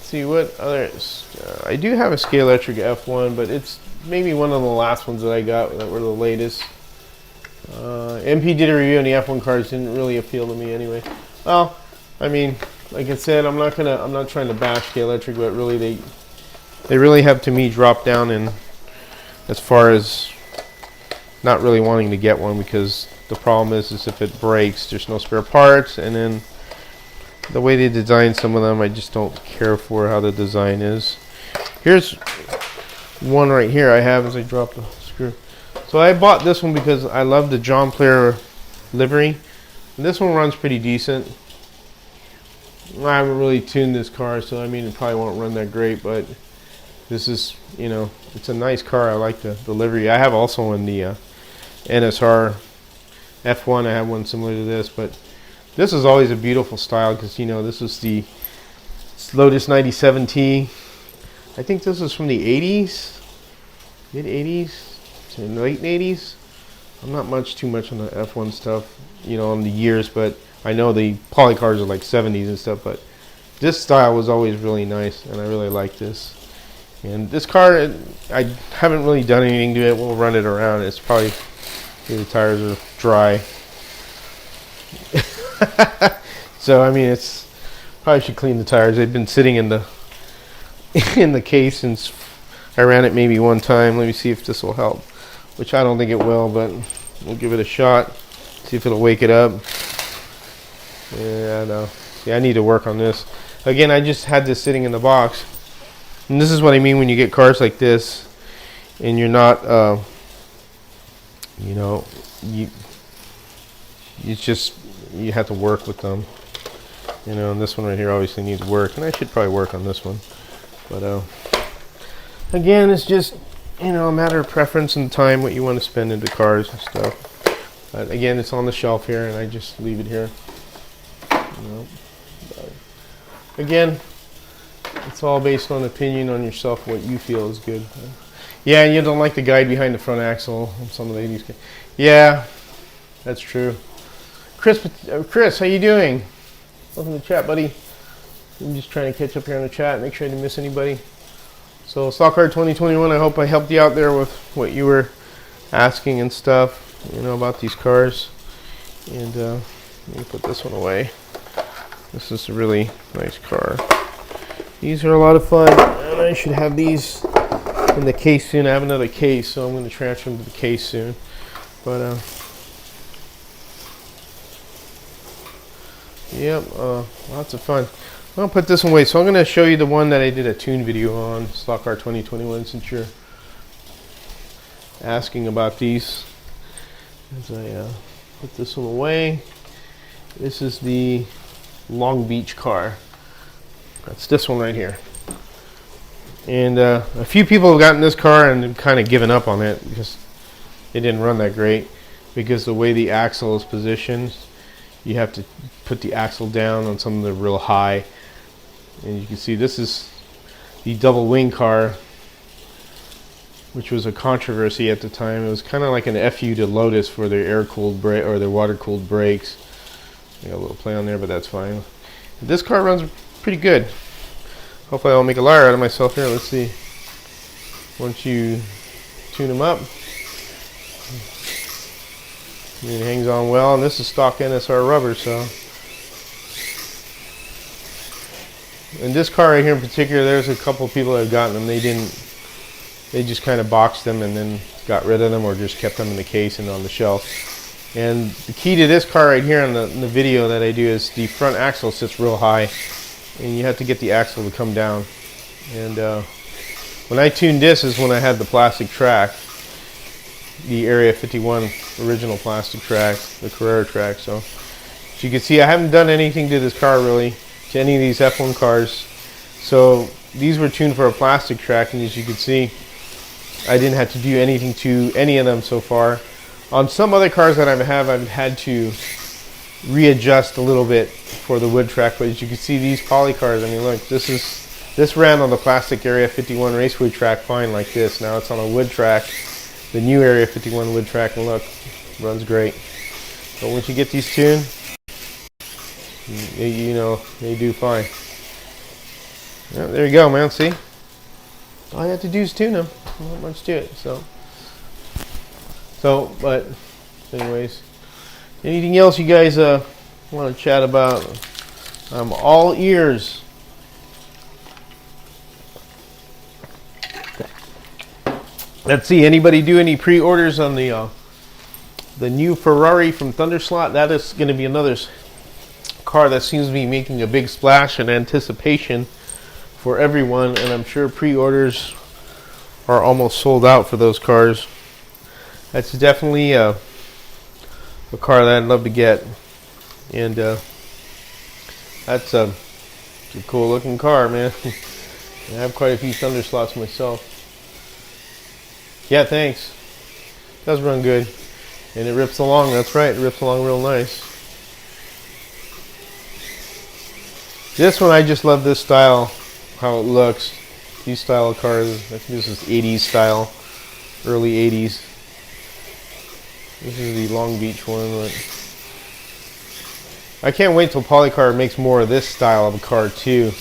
see what others. I do have a Scalextric F1, but it's maybe one of the last ones that I got that were the latest. MP did a review on the F1 cars, didn't really appeal to me anyway. Well, I mean, like I said, I'm not trying to bash Scalextric, but really they really have, to me, dropped down in as far as not really wanting to get one, because the problem is if it breaks, there's no spare parts, and then the way they design some of them, I just don't care for how the design is. Here's one right here I have as I drop the screw. So I bought this one because I love the John Player livery. And this one runs pretty decent. I haven't really tuned this car, so I mean, it probably won't run that great, but this is, you know, it's a nice car. I like the livery. I have also in the NSR F1, I have one similar to this, but this is always a beautiful style because, you know, this is the Lotus 97T. I think this is from the 80s, mid 80s to late 80s. I'm not too much on the F1 stuff, you know, on the years, but I know the poly cars are like 70s and stuff, but this style was always really nice, and I really like this. And this car, I haven't really done anything to it. We'll run it around. It's probably, the tires are dry. So, I mean, it's probably should clean the tires. They've been sitting in the case since I ran it maybe one time. Let me see if this will help, which I don't think it will, but we'll give it a shot. See if it'll wake it up. Yeah, no. Yeah, I need to work on this. Again, I just had this sitting in the box. And this is what I mean when you get cars like this and you're not, you know, you have to work with them. You know, and this one right here obviously needs work, and I should probably work on this one. But again, it's just, you know, a matter of preference and time, what you want to spend into cars and stuff. But again, it's on the shelf here, and I just leave it here. You know, again, it's all based on opinion on yourself, what you feel is good. Yeah, and you don't like the guide behind the front axle on some of the 80s. Yeah, that's true. Chris, how you doing? Welcome to the chat, buddy. I'm just trying to catch up here on the chat, make sure I didn't miss anybody. So, Stock Car 2021, I hope I helped you out there with what you were asking and stuff, you know, about these cars. And let me put this one away. This is a really nice car. These are a lot of fun, and I should have these in the case soon. I have another case, so I'm going to transfer them to the case soon. But, yep, lots of fun. I'll put this one away. So I'm going to show you the one that I did a tune video on, Stock Car 2021, since you're asking about these. As I put this one away. This is the Long Beach car. That's this one right here. And a few people have gotten this car and kind of given up on it because it didn't run that great. Because the way the axle is positioned, you have to put the axle down on some of the real high. And you can see this is the double wing car. which was a controversy at the time. It was kind of like an FU to Lotus for their air-cooled brake or their water-cooled brakes. I got a little play on there, but that's fine. This car runs pretty good. Hopefully I'll make a liar out of myself here. Let's see. Once you tune them up, it hangs on well, and this is stock NSR rubber, so. And this car right here in particular, there's a couple people that have gotten them. They just kind of boxed them and then got rid of them, or just kept them in the case and on the shelf. And the key to this car right here in the video that I do is the front axle sits real high, and you have to get the axle to come down. And when I tuned this is when I had the plastic track, the Area 51 original plastic track, the Carrera track. So as you can see, I haven't done anything to this car really, to any of these F1 cars. So these were tuned for a plastic track, and as you can see, I didn't have to do anything to any of them so far. On some other cars that I've had to readjust a little bit for the wood track, but as you can see, these poly cars, I mean, look, this ran on the plastic Area 51 raceway track fine like this. Now it's on a wood track, the new Area 51 wood track, and look, runs great. But once you get these tuned, you know, they do fine. Yeah, there you go, man. See, all you have to do is tune them. Not much to it. But anyways, anything else you guys want to chat about? I'm all ears. Let's see. Anybody do any pre-orders on the new Ferrari from Thunderslot? That is going to be another car that seems to be making a big splash in anticipation for everyone, and I'm sure pre-orders are almost sold out for those cars. That's definitely a car that I'd love to get, and that's a cool looking car, man. I have quite a few Thunderslots myself. Yeah, thanks. It does run good, and it rips along. That's right, it rips along real nice. This one, I just love this style, how it looks. These style of cars, I think this is 80s style, early 80s. This is the Long Beach one. But I can't wait till Polycar makes more of this style of a car too.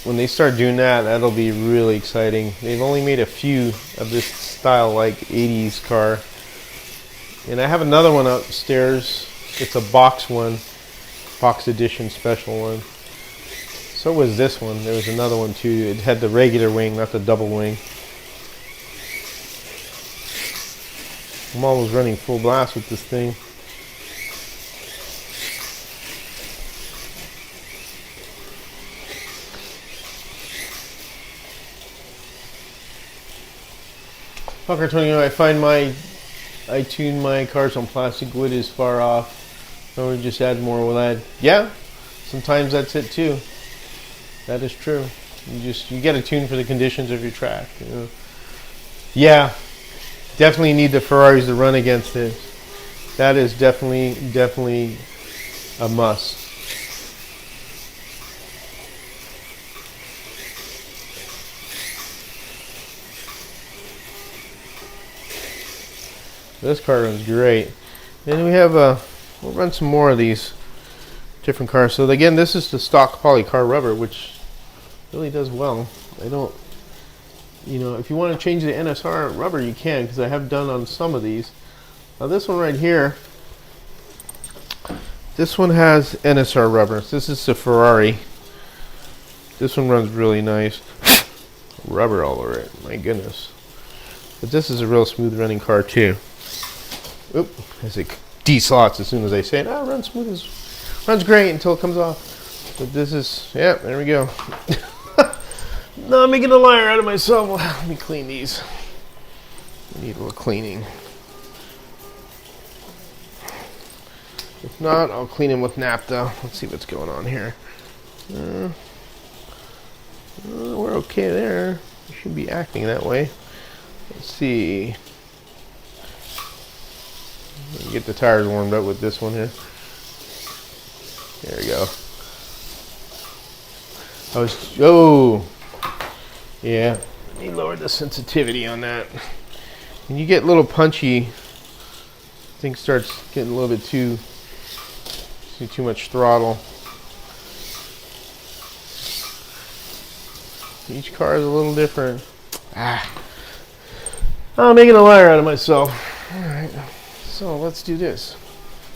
When they start doing that, that'll be really exciting. They've only made a few of this style, like 80s car. And I have another one upstairs. It's a box one, box edition special one. So was this one. There was another one too. It had the regular wing, not the double wing. I'm almost running full blast with this thing. Fucker 20, I tune my cars on plastic. Wood is far off. So we just add more with that. Yeah, sometimes that's it too. That is true. You get a tune for the conditions of your track. You know? Yeah, definitely need the Ferraris to run against it. That is definitely a must. This car runs great. And we have we'll run some more of these different cars. So again, this is the stock poly car rubber, which really does well. I don't, you know, if you want to change the NSR rubber, you can, because I have done on some of these. Now this one right here, this one has NSR rubber. This is the Ferrari. This one runs really nice. Rubber all over it, my goodness. But this is a real smooth running car too. Oop, as it de-slots as soon as I say it. Ah, runs smooth, runs great until it comes off. But this is, yeah, there we go. No, I'm making a liar out of myself. Let me clean these. Need a little cleaning. If not, I'll clean them with naphtha. Let's see what's going on here. We're okay there. We should be acting that way. Let's see. Get the tires warmed up with this one here. There we go. Oh, yeah. me lower the sensitivity on that. When you get a little punchy, thing starts getting a little bit too much throttle. Each car is a little different. I'm making a liar out of myself. Alright, so let's do this.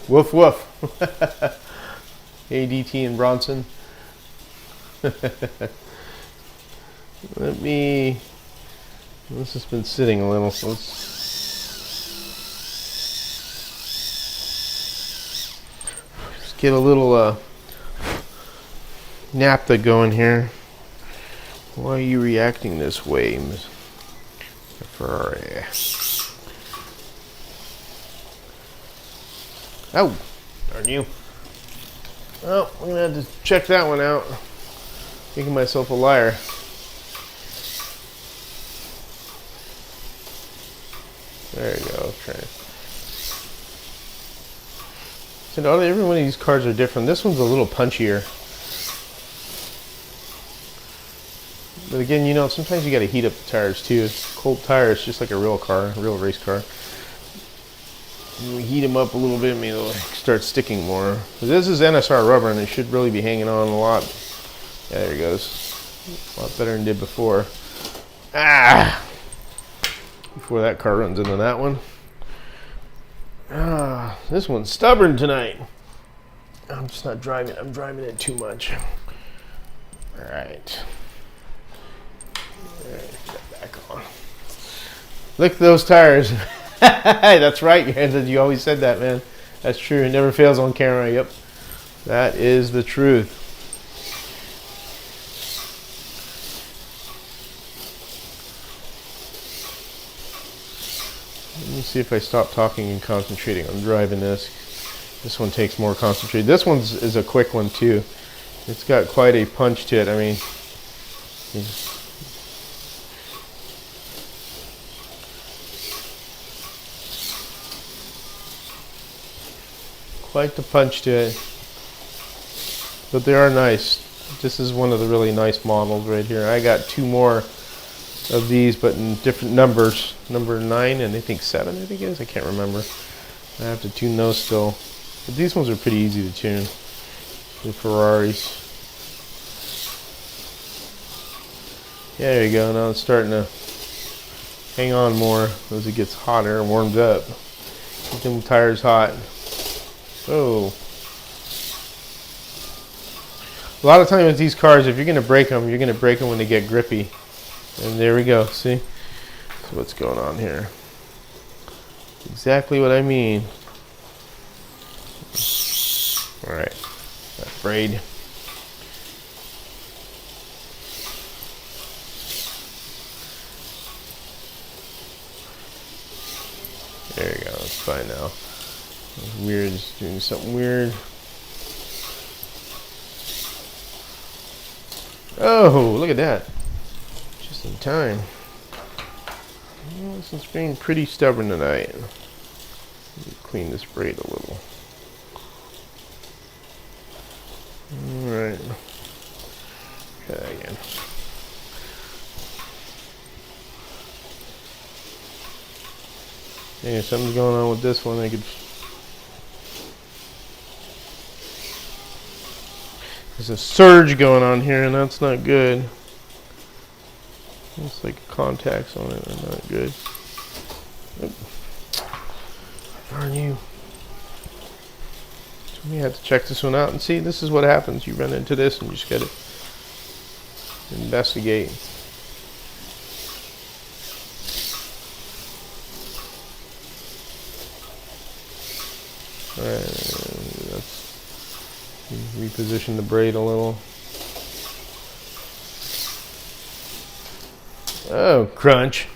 Woof woof. ADT and Bronson. This has been sitting a little, so let's get a little naphtha going here. Why are you reacting this way, Miss Ferrari? Oh, darn you. Well, I'm going to have to check that one out. Making myself a liar. There you go. Okay. So every one of these cars are different. This one's a little punchier. But again, you know, sometimes you got to heat up the tires too. Cold tires, just like a real car, a real race car. When we heat them up a little bit, maybe they'll start sticking more. But this is NSR rubber, and it should really be hanging on a lot. Yeah, there it goes. A lot better than it did before. Before that car runs into that one. This one's stubborn tonight. I'm just not driving. I'm driving it too much. All right. Get that back on. Look at those tires. That's right. You always said that, man. That's true. It never fails on camera. Yep. That is the truth. Let me see if I stop talking and concentrating on driving this. This one takes more concentration. This one is a quick one too. It's got quite a punch to it. I mean, quite the punch to it. But they are nice. This is one of the really nice models right here. I got two more of these, but in different numbers. Number 9 and I think 7, I think it is. I can't remember. I have to tune those still. But these ones are pretty easy to tune. The Ferraris. Yeah, there you go. Now it's starting to hang on more as it gets hotter and warms up. Keep them tires hot. Oh. A lot of times with these cars, if you're going to break them when they get grippy. And there we go. See? So what's going on here? Exactly what I mean. Alright. That braid. There you go. It's fine now. It's weird. It's doing something weird. Oh, look at that. Just in time. Well, this one's being pretty stubborn tonight. Let me clean this braid a little. Alright. Try that again. Yeah, something's going on with this one. There's a surge going on here, and that's not good. Looks like contacts on it are not good. Oop. Darn you. So we have to check this one out and see. This is what happens. You run into this and you just gotta investigate. Alright, let's reposition the braid a little. Oh, crunch.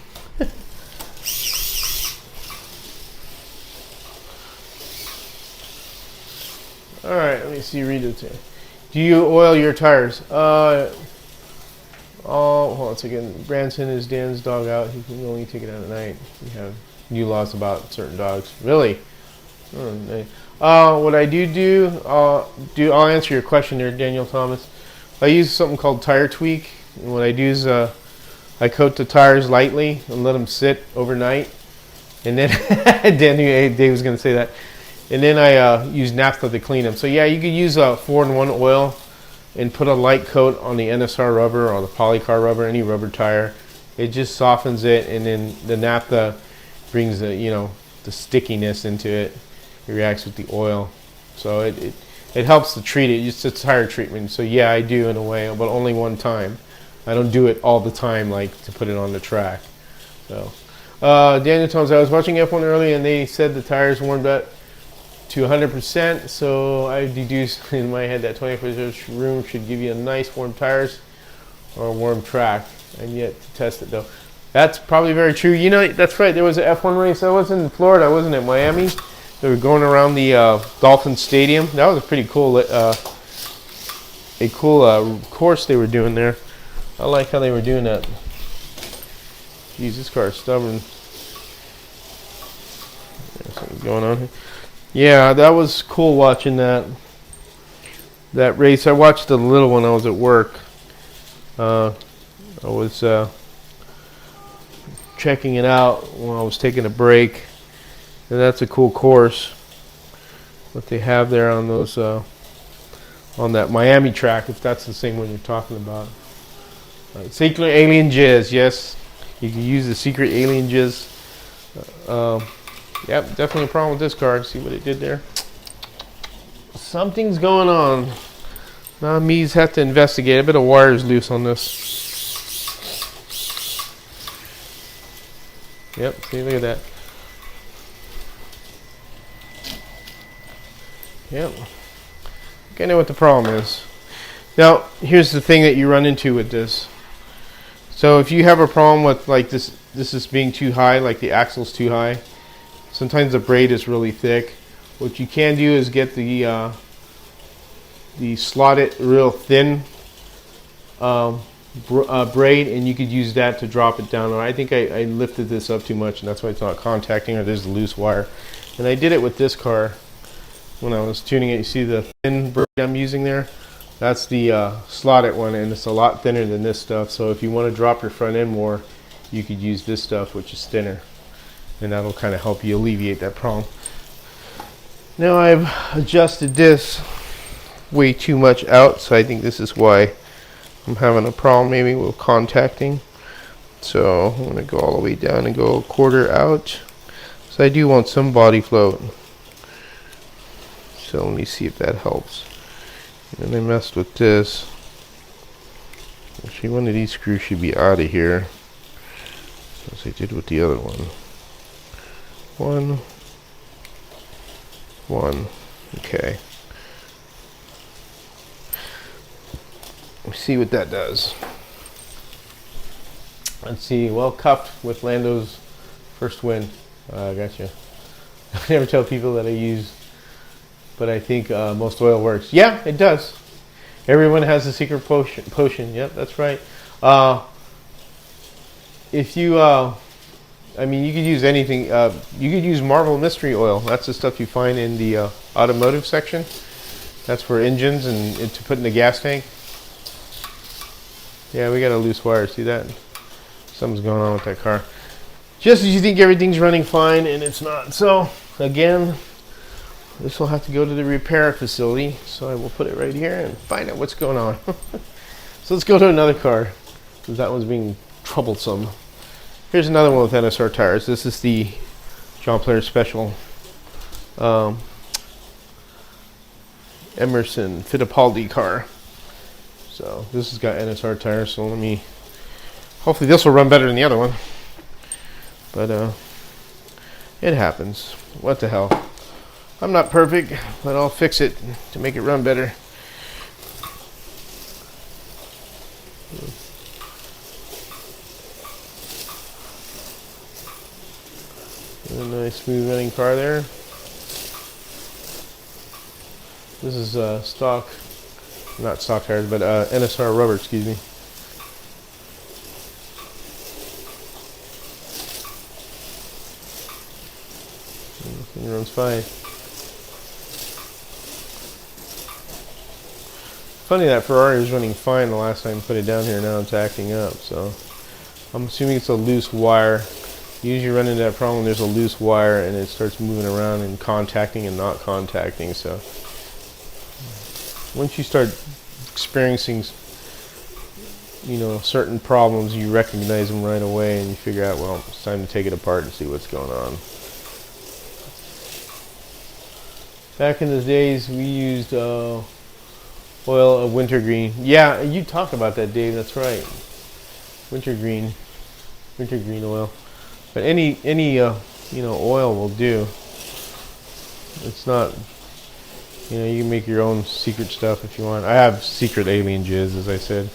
Alright, let me see, read it here. Do you oil your tires? Hold on a second. Branson is Dan's dog out. He can only take it out at night. We have new laws about certain dogs. Really? What I I'll answer your question there, Daniel Thomas. I use something called Tire Tweak. And what I do is I I coat the tires lightly and let them sit overnight. And then, Dave was going to say that. And then I use naphtha to clean them. So yeah, you could use a 4-in-1 oil and put a light coat on the NSR rubber or the polycar rubber, any rubber tire. It just softens it, and then the naphtha brings the, you know, the stickiness into it. It reacts with the oil. So it helps to treat it. It's a tire treatment. So yeah, I do in a way, but only one time. I don't do it all the time, like to put it on the track. So Daniel Thomas, I was watching F1 earlier, and they said the tires warmed up to 100%. So I deduced in my head that 24 room should give you a nice warm tires or a warm track. And yet to test it though. That's probably very true. You know, that's right. There was an F1 race. I was in Florida. I wasn't in Miami. They were going around the Dolphin Stadium. That was a pretty cool, course they were doing there. I like how they were doing that. Jeez, this car is stubborn. There's something going on here. Yeah, that was cool watching that race. I watched the little one. I was at work. I was checking it out when I was taking a break, and that's a cool course. What they have there on those on that Miami track, if that's the same one you're talking about. Secret alien jizz, yes, you can use the secret alien jizz. Yep, definitely a problem with this car. See what it did there? Something's going on. Now me's have to investigate. A bit of wires loose on this. Yep, see, look at that. Yep. Okay, I know what the problem is. Now, here's the thing that you run into with this. So if you have a problem with like this is being too high, like the axle's too high, sometimes the braid is really thick. What you can do is get the slotted real thin braid, and you could use that to drop it down. Or I think I lifted this up too much, and that's why it's not contacting, or there's a loose wire. And I did it with this car when I was tuning it. You see the thin braid I'm using there? That's the slotted one, and it's a lot thinner than this stuff. So if you want to drop your front end more, you could use this stuff, which is thinner, and that'll kind of help you alleviate that problem. Now I've adjusted this way too much out, so I think this is why I'm having a problem maybe with contacting. So I'm going to go all the way down and go a quarter out. So I do want some body float. So let me see if that helps. And I messed with this. Actually, one of these screws should be out of here, as I did with the other one. One. Okay. Let's see what that does. Let's see. Well cuffed with Lando's first win. Gotcha. I never tell people that I use, but I think most oil works. Yeah, it does. Everyone has a secret potion. Yep, that's right. If you, I mean, you could use anything. You could use Marvel Mystery Oil. That's the stuff you find in the automotive section. That's for engines and to put in the gas tank. Yeah, we got a loose wire. See that? Something's going on with that car. Just as you think everything's running fine, and it's not. So, again, this will have to go to the repair facility. So I will put it right here and find out what's going on. So let's go to another car, because that one's being troublesome. Here's another one with NSR tires. This is the John Player Special Emerson Fittipaldi car. So this has got NSR tires, so hopefully this will run better than the other one. But it happens. What the hell. I'm not perfect, but I'll fix it to make it run better. A nice smooth running car there. This is not stock tires, but NSR rubber, excuse me. It runs fine. Funny that Ferrari was running fine the last time I put it down here. Now it's acting up. So I'm assuming it's a loose wire. You usually run into that problem. There's a loose wire and it starts moving around and contacting and not contacting. So once you start experiencing, you know, certain problems, you recognize them right away and you figure out, well, it's time to take it apart and see what's going on. Back in the days, we used oil of wintergreen. Yeah, you talked about that, Dave. That's right. Wintergreen oil. But any you know, oil will do. It's not, you know, you can make your own secret stuff if you want. I have secret alien jizz, as I said.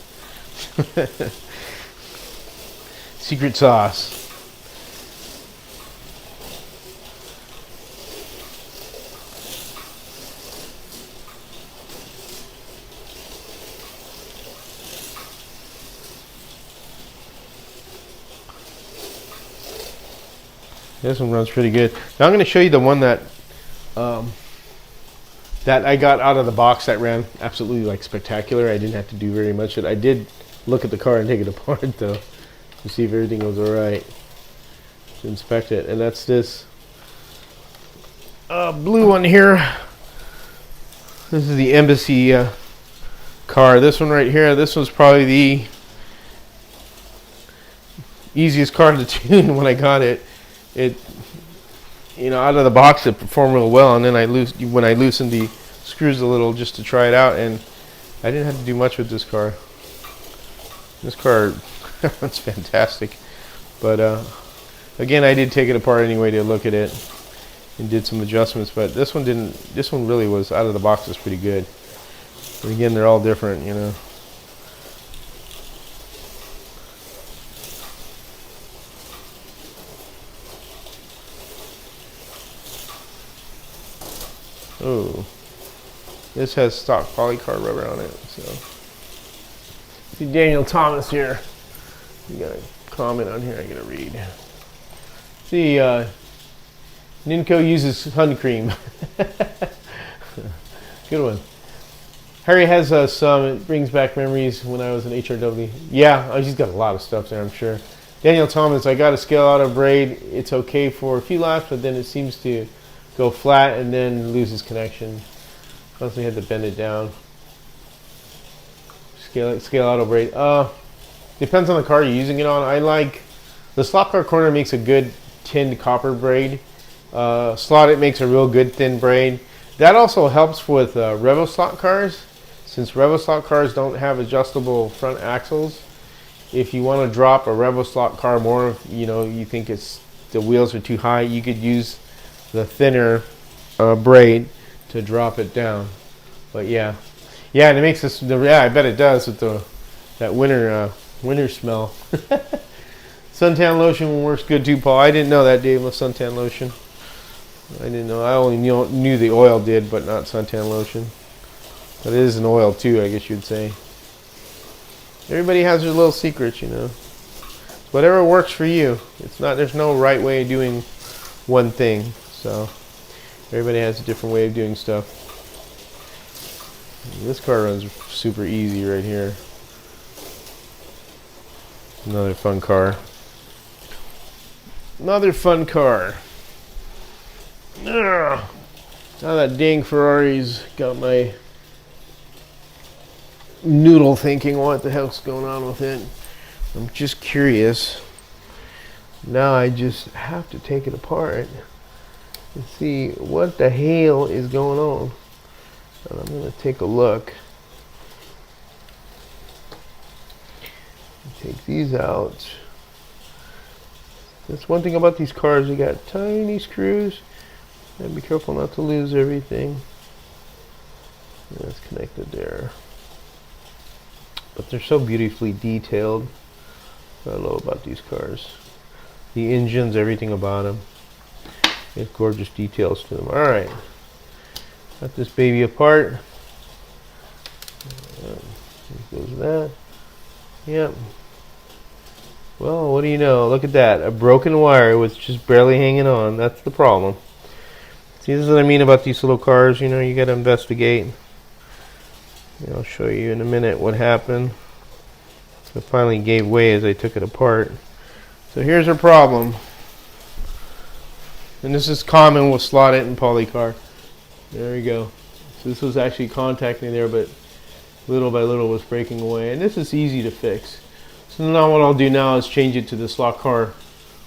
Secret sauce. This one runs pretty good. Now I'm going to show you the one that that I got out of the box that ran absolutely like spectacular. I didn't have to do very much. I did look at the car and take it apart though to see if everything was alright, to inspect it. And that's this blue one here. This is the Embassy car. This one right here, this was probably the easiest car to tune when I got it. It, you know, out of the box it performed real well, and then when I loosened the screws a little just to try it out, and I didn't have to do much with this car. This car runs fantastic, but again, I did take it apart anyway to look at it and did some adjustments. But this one didn't. This one really was out of the box was pretty good. But again, they're all different, you know. Oh, this has stock polycarbonate rubber on it. So, see Daniel Thomas here. You got a comment on here I gotta read. See, Ninco uses sun cream. Good one. Harry has some. It brings back memories when I was in HRW. Yeah, he's got a lot of stuff there, I'm sure. Daniel Thomas, I got a scale out of braid. It's okay for a few laps, but then it seems to go flat and then loses connection. Constantly had to bend it down. Scale auto braid. Depends on the car you're using it on. I like the slot car corner makes a good tinned copper braid. Slot it makes a real good thin braid. That also helps with Revo slot cars, since Revo slot cars don't have adjustable front axles. If you want to drop a Revo slot car more, you know, you think it's the wheels are too high, you could use the thinner braid to drop it down. But yeah, and it makes this. Yeah, I bet it does with that winter smell. Suntan lotion works good too, Paul. I didn't know that, Dave, with suntan lotion. I didn't know. I only knew the oil did, but not suntan lotion. But it is an oil too, I guess you'd say. Everybody has their little secrets, you know. Whatever works for you. It's not. There's no right way of doing one thing. So everybody has a different way of doing stuff. This car runs super easy right here. Another fun car. Another fun car. Ugh. Now that dang Ferrari's got my noodle thinking what the hell's going on with it. I'm just curious. Now I just have to take it apart and see what the hell is going on. And I'm going to take a look. Take these out. That's one thing about these cars. They got tiny screws. And be careful not to lose everything. That's connected there. But they're so beautifully detailed. I love about these cars. The engines, everything about them. There's gorgeous details to them. Alright. Got this baby apart. There goes that. Yep. Well, what do you know? Look at that. A broken wire was just barely hanging on. That's the problem. See, this is what I mean about these little cars. You know, you got to investigate. And I'll show you in a minute what happened. So it finally gave way as I took it apart. So here's our problem. And this is common with slot it and poly car. There you go. So this was actually contacting there, but little by little was breaking away. And this is easy to fix. So now what I'll do now is change it to the slot car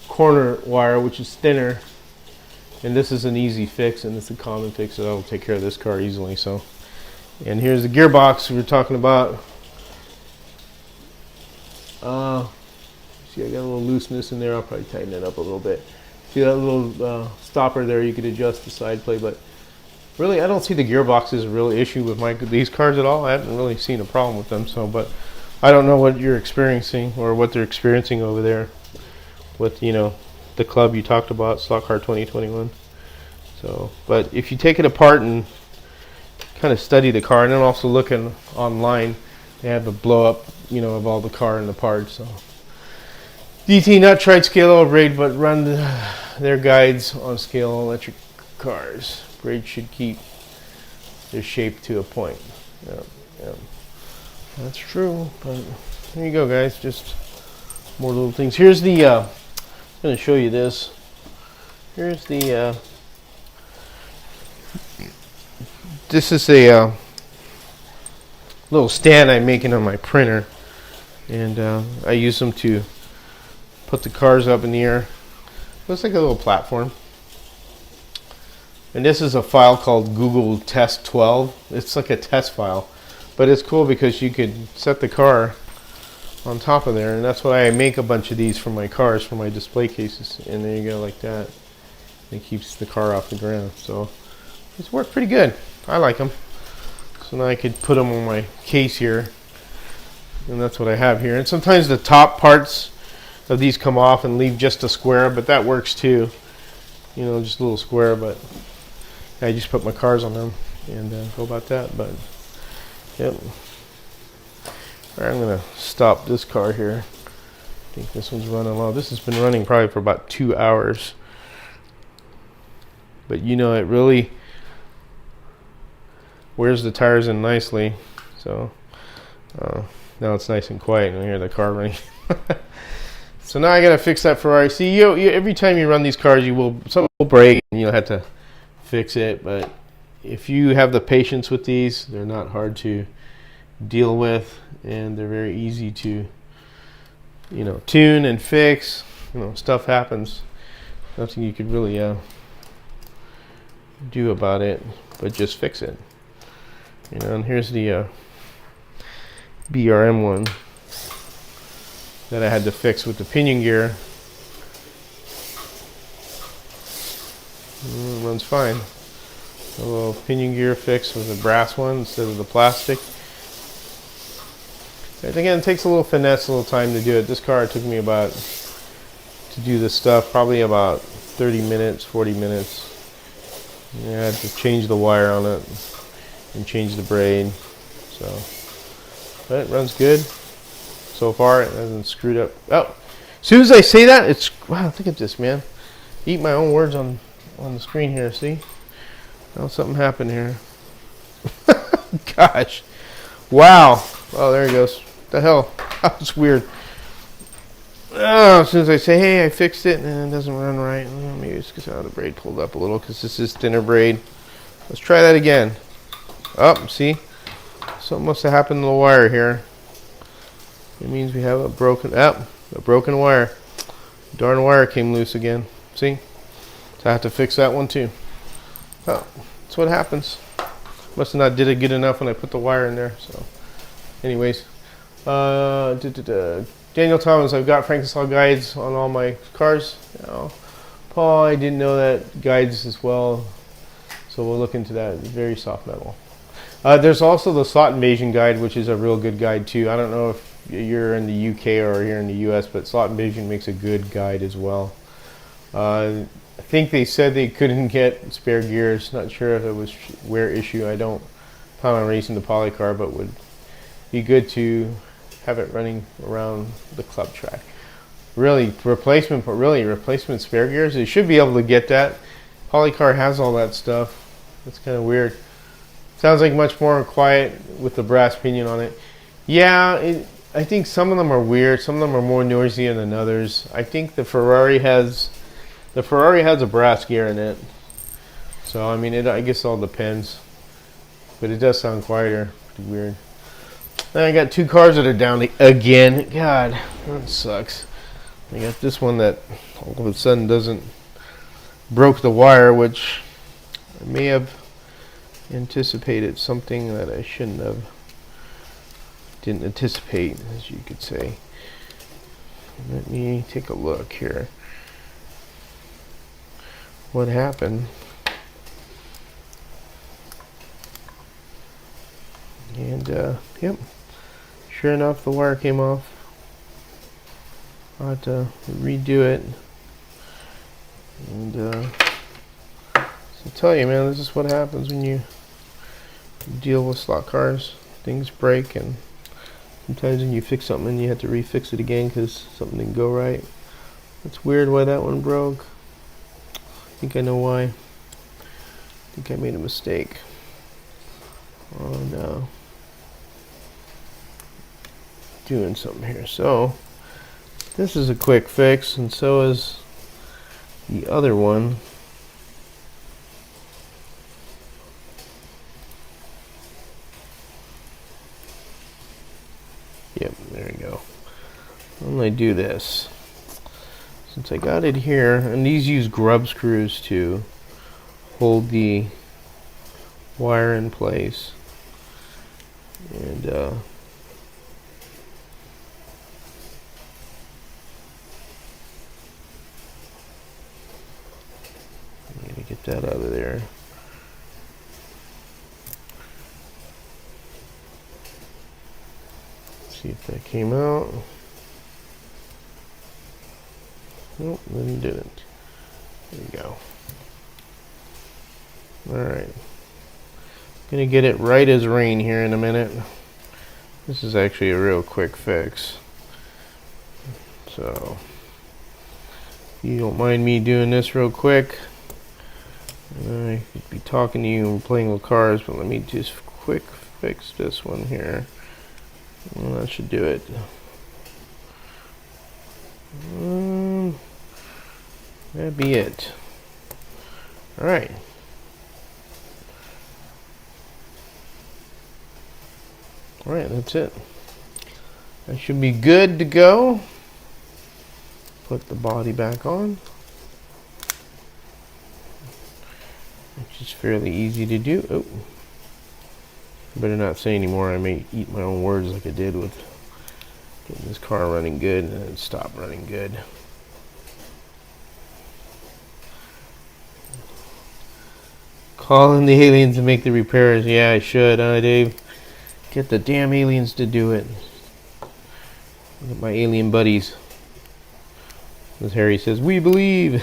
corner wire, which is thinner. And this is an easy fix, and it's a common fix that will take care of this car easily. So, and here's the gearbox we were talking about. See, I got a little looseness in there. I'll probably tighten it up a little bit. See that little stopper there? You could adjust the side plate, but really, I don't see the gearbox as a real issue with these cars at all. I haven't really seen a problem with them. So, but I don't know what you're experiencing or what they're experiencing over there with, you know, the club you talked about, Slot Car 2021. So, but if you take it apart and kind of study the car, and then also looking online, they have a blow up, you know, of all the car and the parts. So, DT not tried scale over braid, but run their guides on scale electric cars. Braid should keep their shape to a point. Yeah. That's true. But there you go, guys. Just more little things. Here's the. I'm going to show you this. Here's the. This is a little stand I'm making on my printer, and I use them to put the cars up in the air. Looks like a little platform. And this is a file called Google Test 12. It's like a test file, but it's cool because you could set the car on top of there, and that's why I make a bunch of these for my cars, for my display cases. And there you go, like that. It keeps the car off the ground. So it's worked pretty good. I like them. So now I could put them on my case here, and that's what I have here. And sometimes the top parts of these come off and leave just a square, but that works too. You know, just a little square, but I just put my cars on them and go about that. But yep. All right, I'm gonna stop this car here. I think this one's running low. This has been running probably for about 2 hours. But you know, it really wears the tires in nicely. So now it's nice and quiet, and I hear the car running. So now I gotta fix that Ferrari. See, every time you run these cars, something will break, and you'll have to fix it. But if you have the patience with these, they're not hard to deal with, and they're very easy to, you know, tune and fix. You know, stuff happens. Nothing you could really do about it, but just fix it. You know, and here's the BRM one that I had to fix with the pinion gear. It runs fine. A little pinion gear fix with a brass one instead of the plastic. And again, it takes a little finesse, a little time to do it. This car, it took me about, to do this stuff, probably about 30 minutes, 40 minutes. I had to change the wire on it and change the braid. So, but it runs good. So far, it hasn't screwed up. Oh, as soon as I say that, it's, wow, look at this, man. Eat my own words on the screen here, see? Oh, something happened here. Gosh. Wow. Oh, there he goes. What the hell? That was weird. Oh, as soon as I say, hey, I fixed it, and it doesn't run right. Maybe it's because I have the braid pulled up a little, because this is thinner braid. Let's try that again. Oh, see? Something must have happened to the wire here. It means we have a broken wire. Darn wire came loose again. See? So I have to fix that one too. Oh, that's what happens. Must have not did it good enough when I put the wire in there. So, anyways, Daniel Thomas, I've got Frankenstein guides on all my cars. Now, Paul, I didn't know that guides as well, so we'll look into that. It's very soft metal. There's also the Slot Invasion guide, which is a real good guide too. I don't know if you're in the UK or here in the US, but Slot Invasion makes a good guide as well. I think they said they couldn't get spare gears. Not sure if it was wear issue. I don't plan on racing the poly car, but would be good to have it running around the club track. Really, replacement spare gears. They should be able to get that. Poly car has all that stuff. It's kind of weird. Sounds like much more quiet with the brass pinion on it. Yeah, I think some of them are weird. Some of them are more noisy than others. I think the Ferrari has a brass gear in it. So I mean, I guess it all depends. But it does sound quieter. Pretty weird. Then I got two cars that are down again. God, that sucks. I got this one that all of a sudden broke the wire, which I may have anticipated something that I shouldn't have. Didn't anticipate, as you could say. Let me take a look here. What happened? And yep, sure enough, the wire came off. I'll have to redo it. And so I tell you, man, this is what happens when you deal with slot cars. Things break, and sometimes when you fix something, you have to refix it again because something didn't go right. It's weird why that one broke. I think I know why. I think I made a mistake. Oh no. Doing something here. So this is a quick fix, and so is the other one. Yep, there we go. I'm gonna do this. Since I got it here, and these use grub screws to hold the wire in place. And I gotta get that out of there. See if that came out. Nope, then it didn't. There we go. Alright. Gonna get it right as rain here in a minute. This is actually a real quick fix. So, if you don't mind me doing this real quick, I could be talking to you and playing with cars, but let me just quick fix this one here. Well, that should do it. That'd be it. Alright. Alright, that's it. That should be good to go. Put the body back on, which is fairly easy to do. Oh, better not say anymore. I may eat my own words like I did with getting this car running good and then stop running good. Calling the aliens to make the repairs. Yeah, I should, huh, Dave? Get the damn aliens to do it. Get my alien buddies. As Harry says, we believe.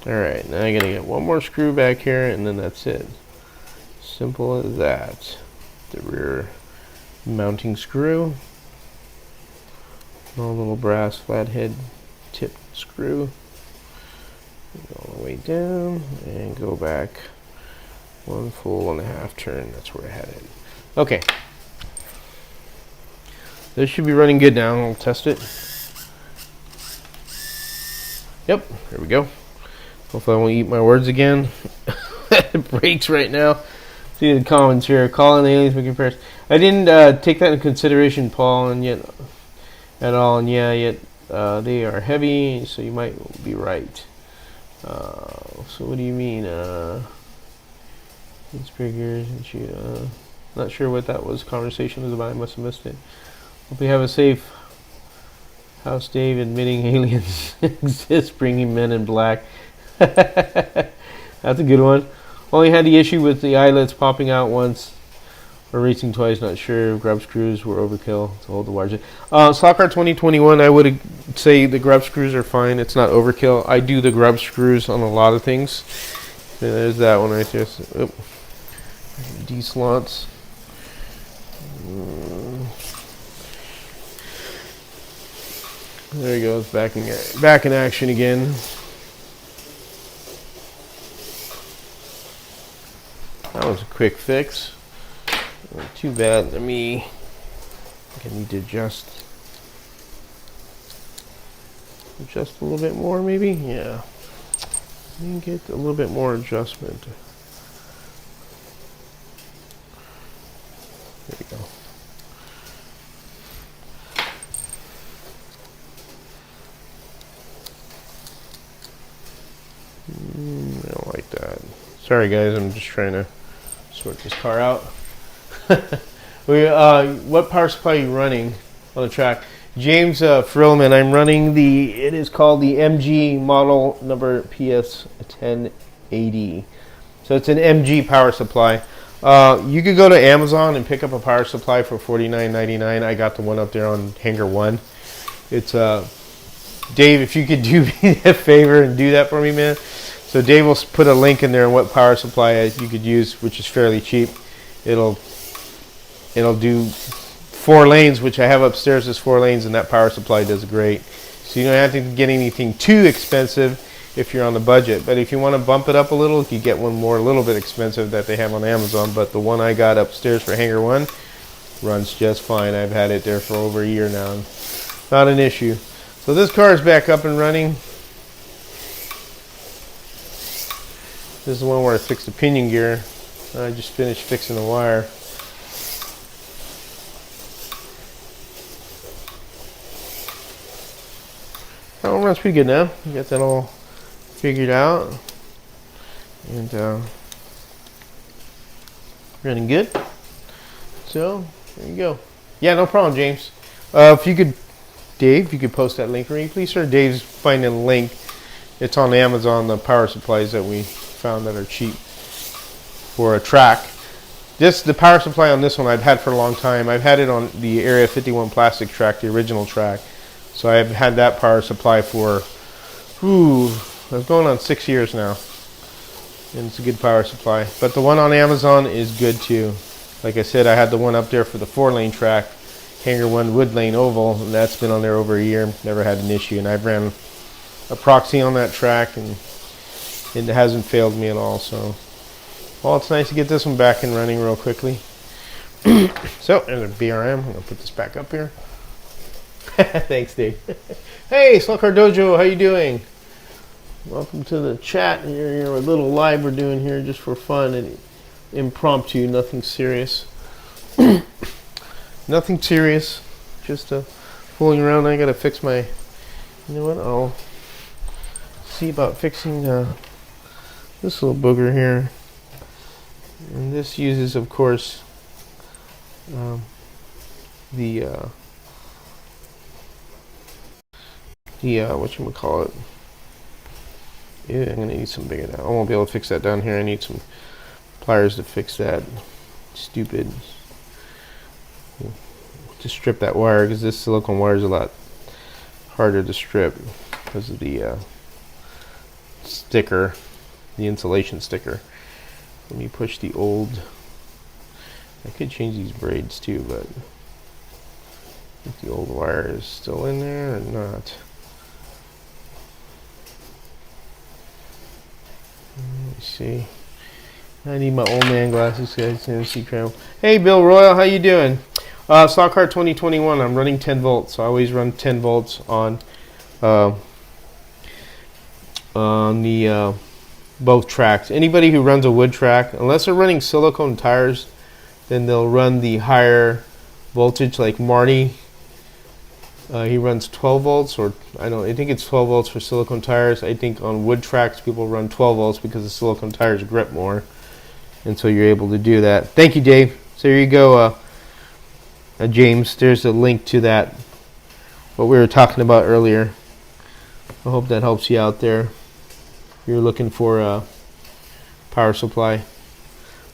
Alright, now I gotta get one more screw back here, and then that's it. Simple as that. The rear mounting screw. Small little brass flathead tip screw. Go all the way down and go back 1 full and a half turn. That's where I had it. Okay. This should be running good now. I'll test it. Yep, there we go. Hopefully I won't eat my words again. It breaks right now. See the comments here. Calling the aliens making repairs. I didn't take that into consideration, Paul, and yet at all. And yeah, yet they are heavy, so you might be right. So what do you mean? It's bigger. Not sure what that was. Conversation was about. I must have missed it. Hope you have a safe house, Dave. Admitting aliens exist, bringing men in black. That's a good one. Only had the issue with the eyelets popping out once, or racing twice. Not sure. Grub screws were overkill to hold the wires. Slot Car 2021. I would say the grub screws are fine. It's not overkill. I do the grub screws on a lot of things. There's that one right there. So, D slots. There he goes, back in action again. was a quick fix. Not too bad. I think I need to adjust a little bit more, maybe. Yeah, let me get a little bit more adjustment. There we go. I don't like that. Sorry guys, I'm just trying to sort this car out. What power supply are you running on the track? James Frillman, I'm running it is called the MG model number PS1080. So it's an MG power supply. You could go to Amazon and pick up a power supply for $49.99. I got the one up there on Hanger 1. It's Dave, if you could do me a favor and do that for me, man. So Dave will put a link in there on what power supply you could use, which is fairly cheap. It'll do 4 lanes, which I have upstairs is 4 lanes, and that power supply does great. So you don't have to get anything too expensive if you're on the budget. But if you want to bump it up a little, you get one more a little bit expensive that they have on Amazon. But the one I got upstairs for Hanger 1 runs just fine. I've had it there for over a year now. Not an issue. So this car is back up and running. This is the one where I fixed the pinion gear. I just finished fixing the wire. That one runs pretty good now. You got that all figured out. And running good. So, there you go. Yeah, no problem, James. If you could, Dave, you could post that link for me, please, sir. Dave's finding a link. It's on Amazon, the power supplies that we found that are cheap for a track. The power supply on this one I've had for a long time. I've had it on the Area 51 plastic track, the original track. So I've had that power supply for, I was going on 6 years now. And it's a good power supply. But the one on Amazon is good too. Like I said, I had the one up there for the 4-lane track, Hanger 1 Wood Lane Oval, and that's been on there over a year. Never had an issue. And I've ran a proxy on that track, and it hasn't failed me at all. So, well, it's nice to get this one back and running real quickly. So, there's a BRM. I'm going to put this back up here. Thanks, Dave. Hey, Slot Car Dojo, how you doing? Welcome to the chat here. A little live we're doing here just for fun and impromptu, nothing serious. Nothing serious, just fooling around. I gotta fix my, you know what, I'll see about fixing this little booger here. And this uses, of course, the whatchamacallit. Yeah, I'm gonna need some bigger now. I won't be able to fix that down here. I need some pliers to fix that. Stupid. To strip that wire, because this silicone wire is a lot harder to strip because of the sticker, the insulation sticker. Let me push the old. I could change these braids too, but if the old wire is still in there or not. Let me see. I need my old man glasses, guys. See crap. Hey, Bill Royal, how you doing? Stock car 2021. I'm running 10 volts. So I always run 10 volts on the both tracks. Anybody who runs a wood track, unless they're running silicone tires, then they'll run the higher voltage. Like Marty, he runs 12 volts, or I think it's 12 volts for silicone tires. I think on wood tracks people run 12 volts because the silicone tires grip more, and so you're able to do that. Thank you, Dave. So here you go, James. There's a link to that, what we were talking about earlier. I hope that helps you out there. You're looking for a power supply.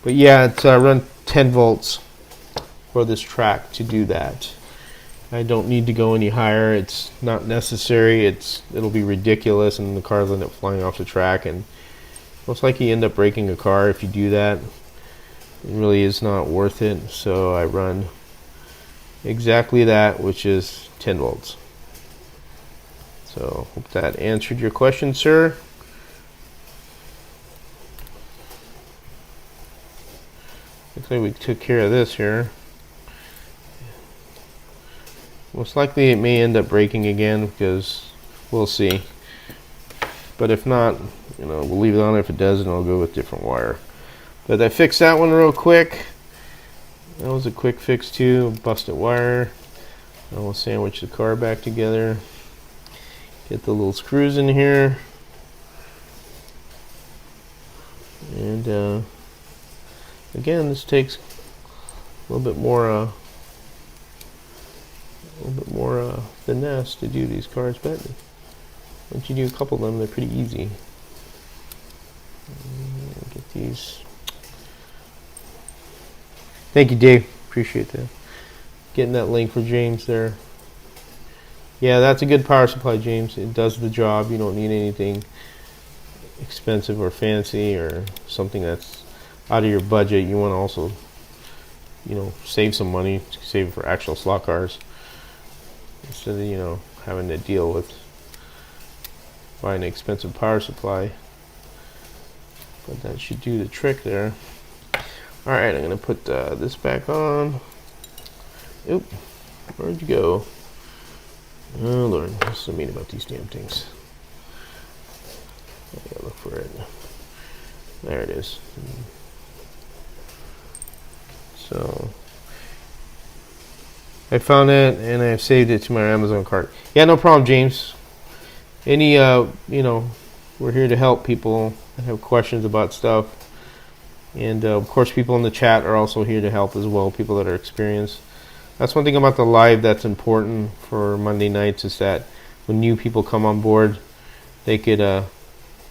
But yeah, it's run 10 volts for this track to do that. I don't need to go any higher. It's not necessary. It'll be ridiculous, and the cars end up flying off the track, and most likely you end up breaking a car if you do that. It really is not worth it. So I run exactly that, which is 10 volts. So hope that answered your question, sir. Looks like we took care of this here. Most likely it may end up breaking again because we'll see. But if not, you know, we'll leave it on. If it does, and I'll go with different wire. But I fixed that one real quick. That was a quick fix too. Busted wire. And we'll sandwich the car back together. Get the little screws in here. And again, this takes a little bit more finesse to do these cars, but once you do a couple of them, they're pretty easy. Get these. Thank you, Dave. Appreciate that. Getting that link for James there. Yeah, that's a good power supply, James. It does the job. You don't need anything expensive or fancy or something that's out of your budget. You want to also, you know, save some money, save it for actual slot cars instead of, you know, having to deal with buying an expensive power supply. But that should do the trick there. All right, I'm gonna put this back on. Oop, where'd you go? Oh Lord, what's the mean about these damn things? I gotta look for it. There it is. So I found it and I've saved it to my Amazon cart. Yeah, no problem, James. Any you know, we're here to help people that have questions about stuff. And of course, people in the chat are also here to help as well, people that are experienced. That's one thing about the live that's important for Monday nights, is that when new people come on board, they could,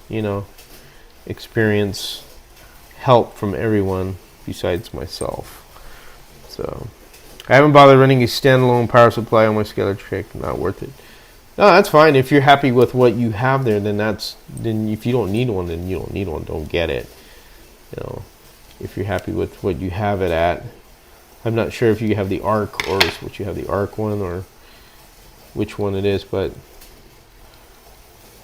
you know, experience help from everyone besides myself. So I haven't bothered running a standalone power supply on my Scalar Trick. Not worth it. No, that's fine. If you're happy with what you have there, then if you don't need one, then you don't need one. Don't get it. You know, if you're happy with what you have it at. I'm not sure if you have the ARC or what you have the ARC one or which one it is, but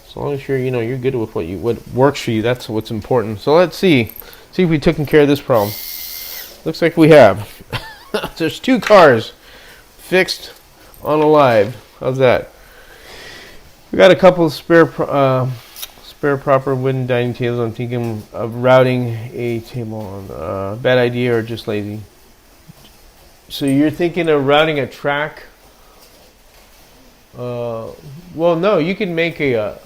as long as you're good with what works for you, that's what's important. So let's see if we've taken care of this problem. Looks like we have. There's 2 cars fixed on a live. How's that? We got a couple of spare proper wooden dining tables. I'm thinking of routing a table on. Bad idea or just lazy? So you're thinking of routing a track? Well, no, you can make a...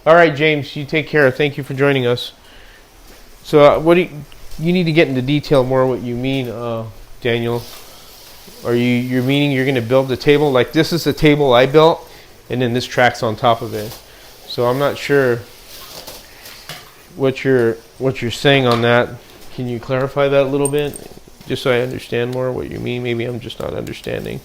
All right, James, you take care. Thank you for joining us. So what do you need to get into detail more what you mean, Daniel? Are you're meaning you're going to build the table? Like this is the table I built, and then this track's on top of it. So I'm not sure what you're saying on that. Can you clarify that a little bit? Just so I understand more what you mean. Maybe I'm just not understanding.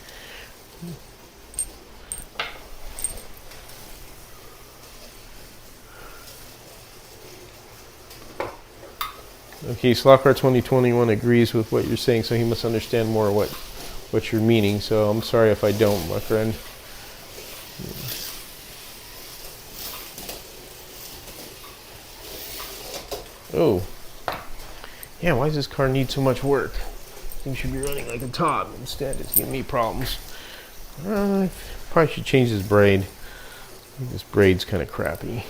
Okay, Slockar 2021 agrees with what you're saying, so he must understand more what you're meaning. So I'm sorry if I don't, my friend. Oh. Yeah, why does this car need so much work? Things should be running like a top. Instead, it's giving me problems. Probably should change this braid. I think this braid's kind of crappy.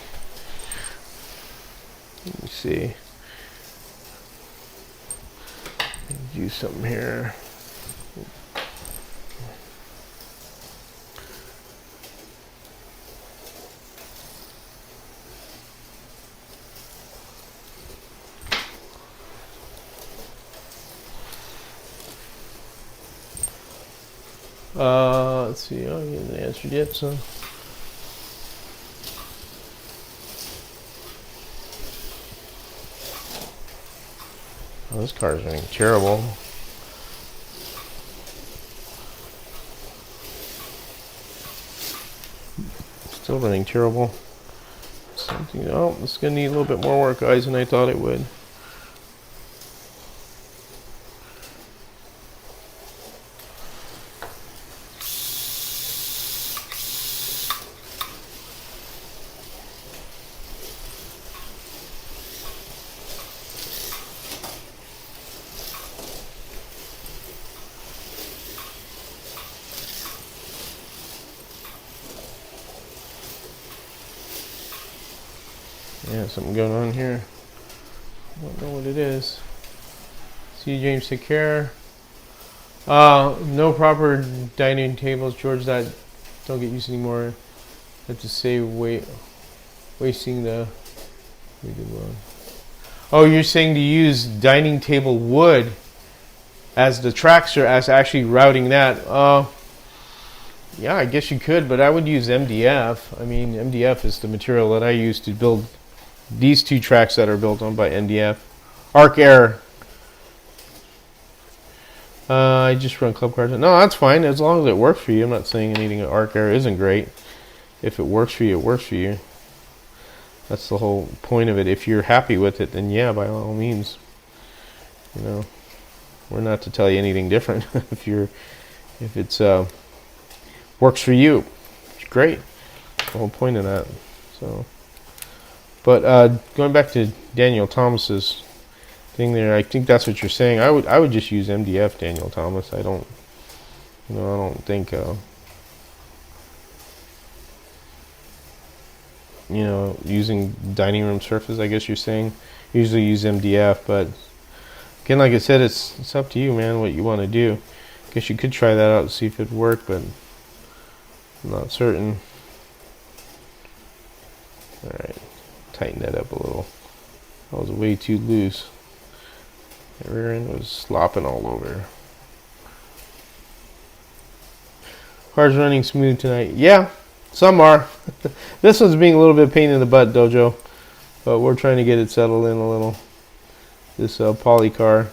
Let me see. Do something here. Let's see. Oh, you haven't answered yet, so. Oh, this car is running terrible. Still running terrible. Something. Oh, this is gonna need a little bit more work, guys, than I thought it would. Yeah, something going on here. I don't know what it is. See you, James. Take care. No proper dining tables, George. That don't get used anymore. I have to say, wasting the. Oh, you're saying to use dining table wood as the traxer, as actually routing that. Yeah, I guess you could, but I would use MDF. I mean, MDF is the material that I use to build these two tracks that are built on by MDF. Arc Air. I just run club cards. No, that's fine as long as it works for you. I'm not saying anything at Arc Air isn't great. If it works for you, it works for you. That's the whole point of it. If you're happy with it, then yeah, by all means. You know, we're not to tell you anything different. if it's works for you, it's great. That's the whole point of that. So, but going back to Daniel Thomas's thing there, I think that's what you're saying. I would just use MDF, Daniel Thomas. I don't think using dining room surface, I guess you're saying, usually use MDF, but again, like I said, it's up to you, man, what you want to do. I guess you could try that out and see if it'd work, but I'm not certain. Alright, tighten that up a little. That was way too loose. The rear end was slopping all over. Car's running smooth tonight. Yeah, some are. This one's being a little bit pain in the butt, Dojo, but we're trying to get it settled in a little. This Poli car,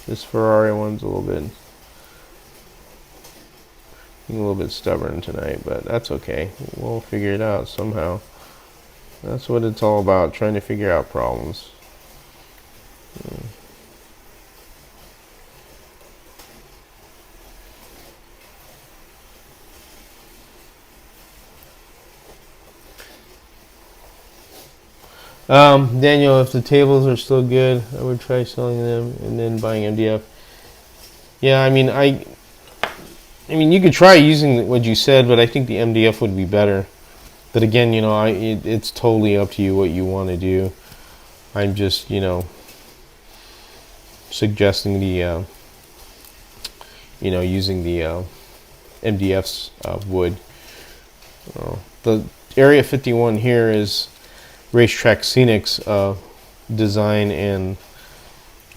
this Ferrari one's a little bit stubborn tonight, but that's okay. We'll figure it out somehow. That's what it's all about, trying to figure out problems. Daniel, if the tables are still good, I would try selling them and then buying MDF. Yeah, I mean, you could try using what you said, but I think the MDF would be better. But again, it's totally up to you what you want to do. I'm just, suggesting the, using the MDF's wood. The Area 51 here is Racetrack Scenic's design, and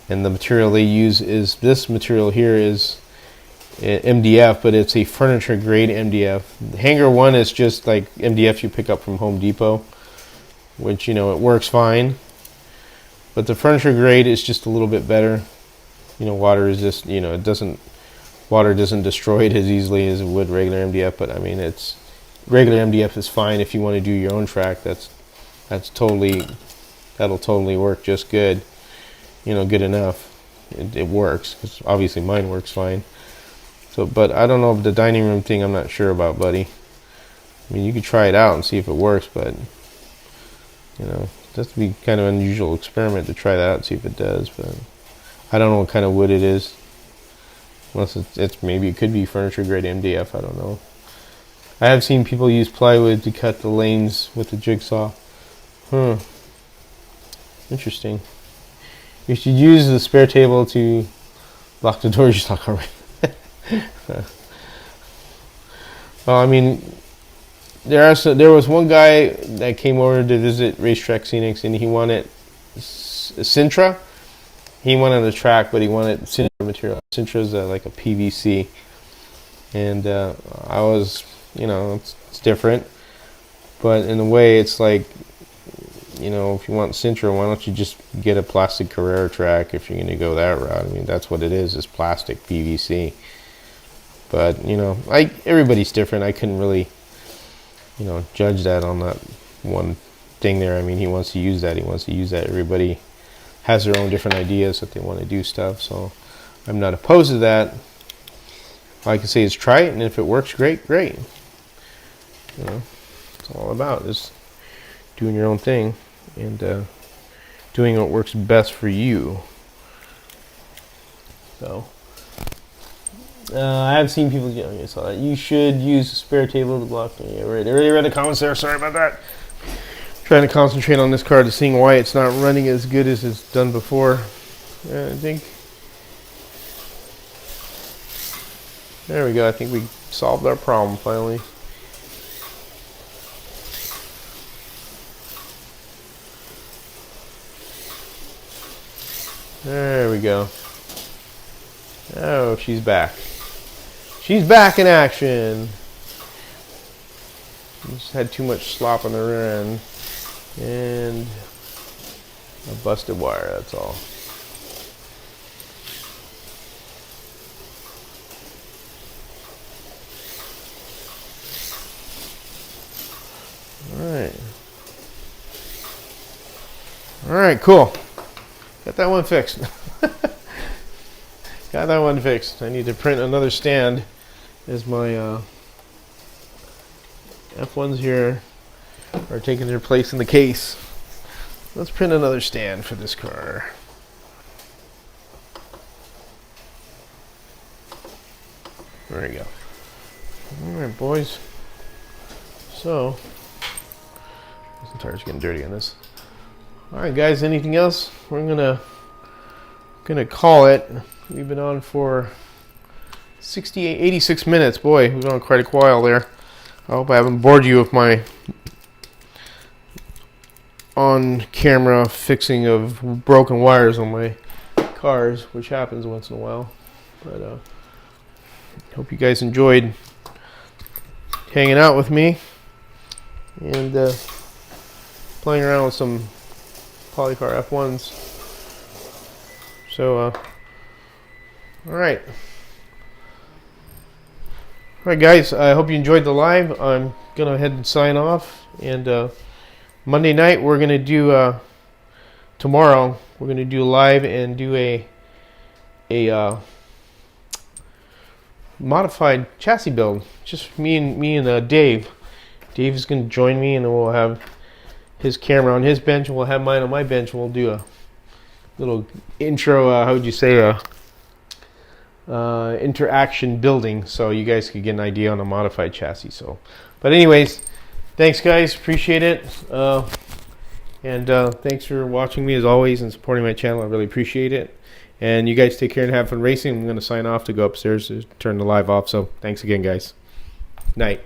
the material they use is this material here is MDF, but it's a furniture grade MDF. Hanger 1 is just like MDF you pick up from Home Depot, which it works fine, but the furniture grade is just a little bit better. Water resist, water doesn't destroy it as easily as it would regular MDF, but I mean, regular MDF is fine if you want to do your own track. That'll totally work just good, good enough. It works, because obviously mine works fine. So, but I don't know if the dining room thing, I'm not sure about, buddy. I mean, you could try it out and see if it works, but it has to be kind of an unusual experiment to try that out and see if it does. But I don't know what kind of wood it is, unless it's maybe it could be furniture grade MDF. I don't know. I have seen people use plywood to cut the lanes with the jigsaw. Interesting. You should use the spare table to lock the door. Just lock already. Well, I mean, there was one guy that came over to visit Racetrack Scenics, and he wanted Sintra. He wanted the track, but he wanted Sintra material. Sintra is like a PVC, and I was, it's different, but in a way, it's like, if you want Sintra, why don't you just get a plastic Carrera track if you're going to go that route? I mean, that's what it is plastic PVC. But, everybody's different. I couldn't really, judge that on that one thing there. I mean, he wants to use that. Everybody has their own different ideas that they want to do stuff. So I'm not opposed to that. All I can say is try it, and if it works, great. It's all about is doing your own thing and doing what works best for you. So I have seen people saw that. You should use a spare table to block. Yeah, right. I already read the comments there. Sorry about that. trying to concentrate on this car to seeing why it's not running as good as it's done before. I think there we go. I think we solved our problem finally. There we go. Oh, she's back. She's back in action. Just had too much slop on the rear end. And a busted wire, that's all. Alright. Alright, cool. Got that one fixed. Got that one fixed. I need to print another stand as my F1s here are taking their place in the case. Let's print another stand for this car. There we go. Alright, boys. So, this tire's getting dirty on this. Alright, guys, anything else? We're gonna call it. We've been on for 86 minutes. Boy, we've been on quite a while there. I hope I haven't bored you with my on-camera fixing of broken wires on my cars, which happens once in a while. But hope you guys enjoyed hanging out with me and playing around with some Polycar F1s. So, alright. Alright, guys, I hope you enjoyed the live. I'm going to go ahead and sign off. And Monday night, we're going to do, tomorrow, we're going to do live and do a modified chassis build. Just me and Dave. Dave is going to join me, and then we'll have his camera on his bench, and we'll have mine on my bench. We'll do a little intro, how would you say, interaction building, so you guys could get an idea on a modified chassis. So, but anyways, thanks guys, appreciate it, and thanks for watching me as always and supporting my channel. I really appreciate it. And you guys take care and have fun racing. I'm going to sign off to go upstairs to turn the live off. So thanks again, guys. Night.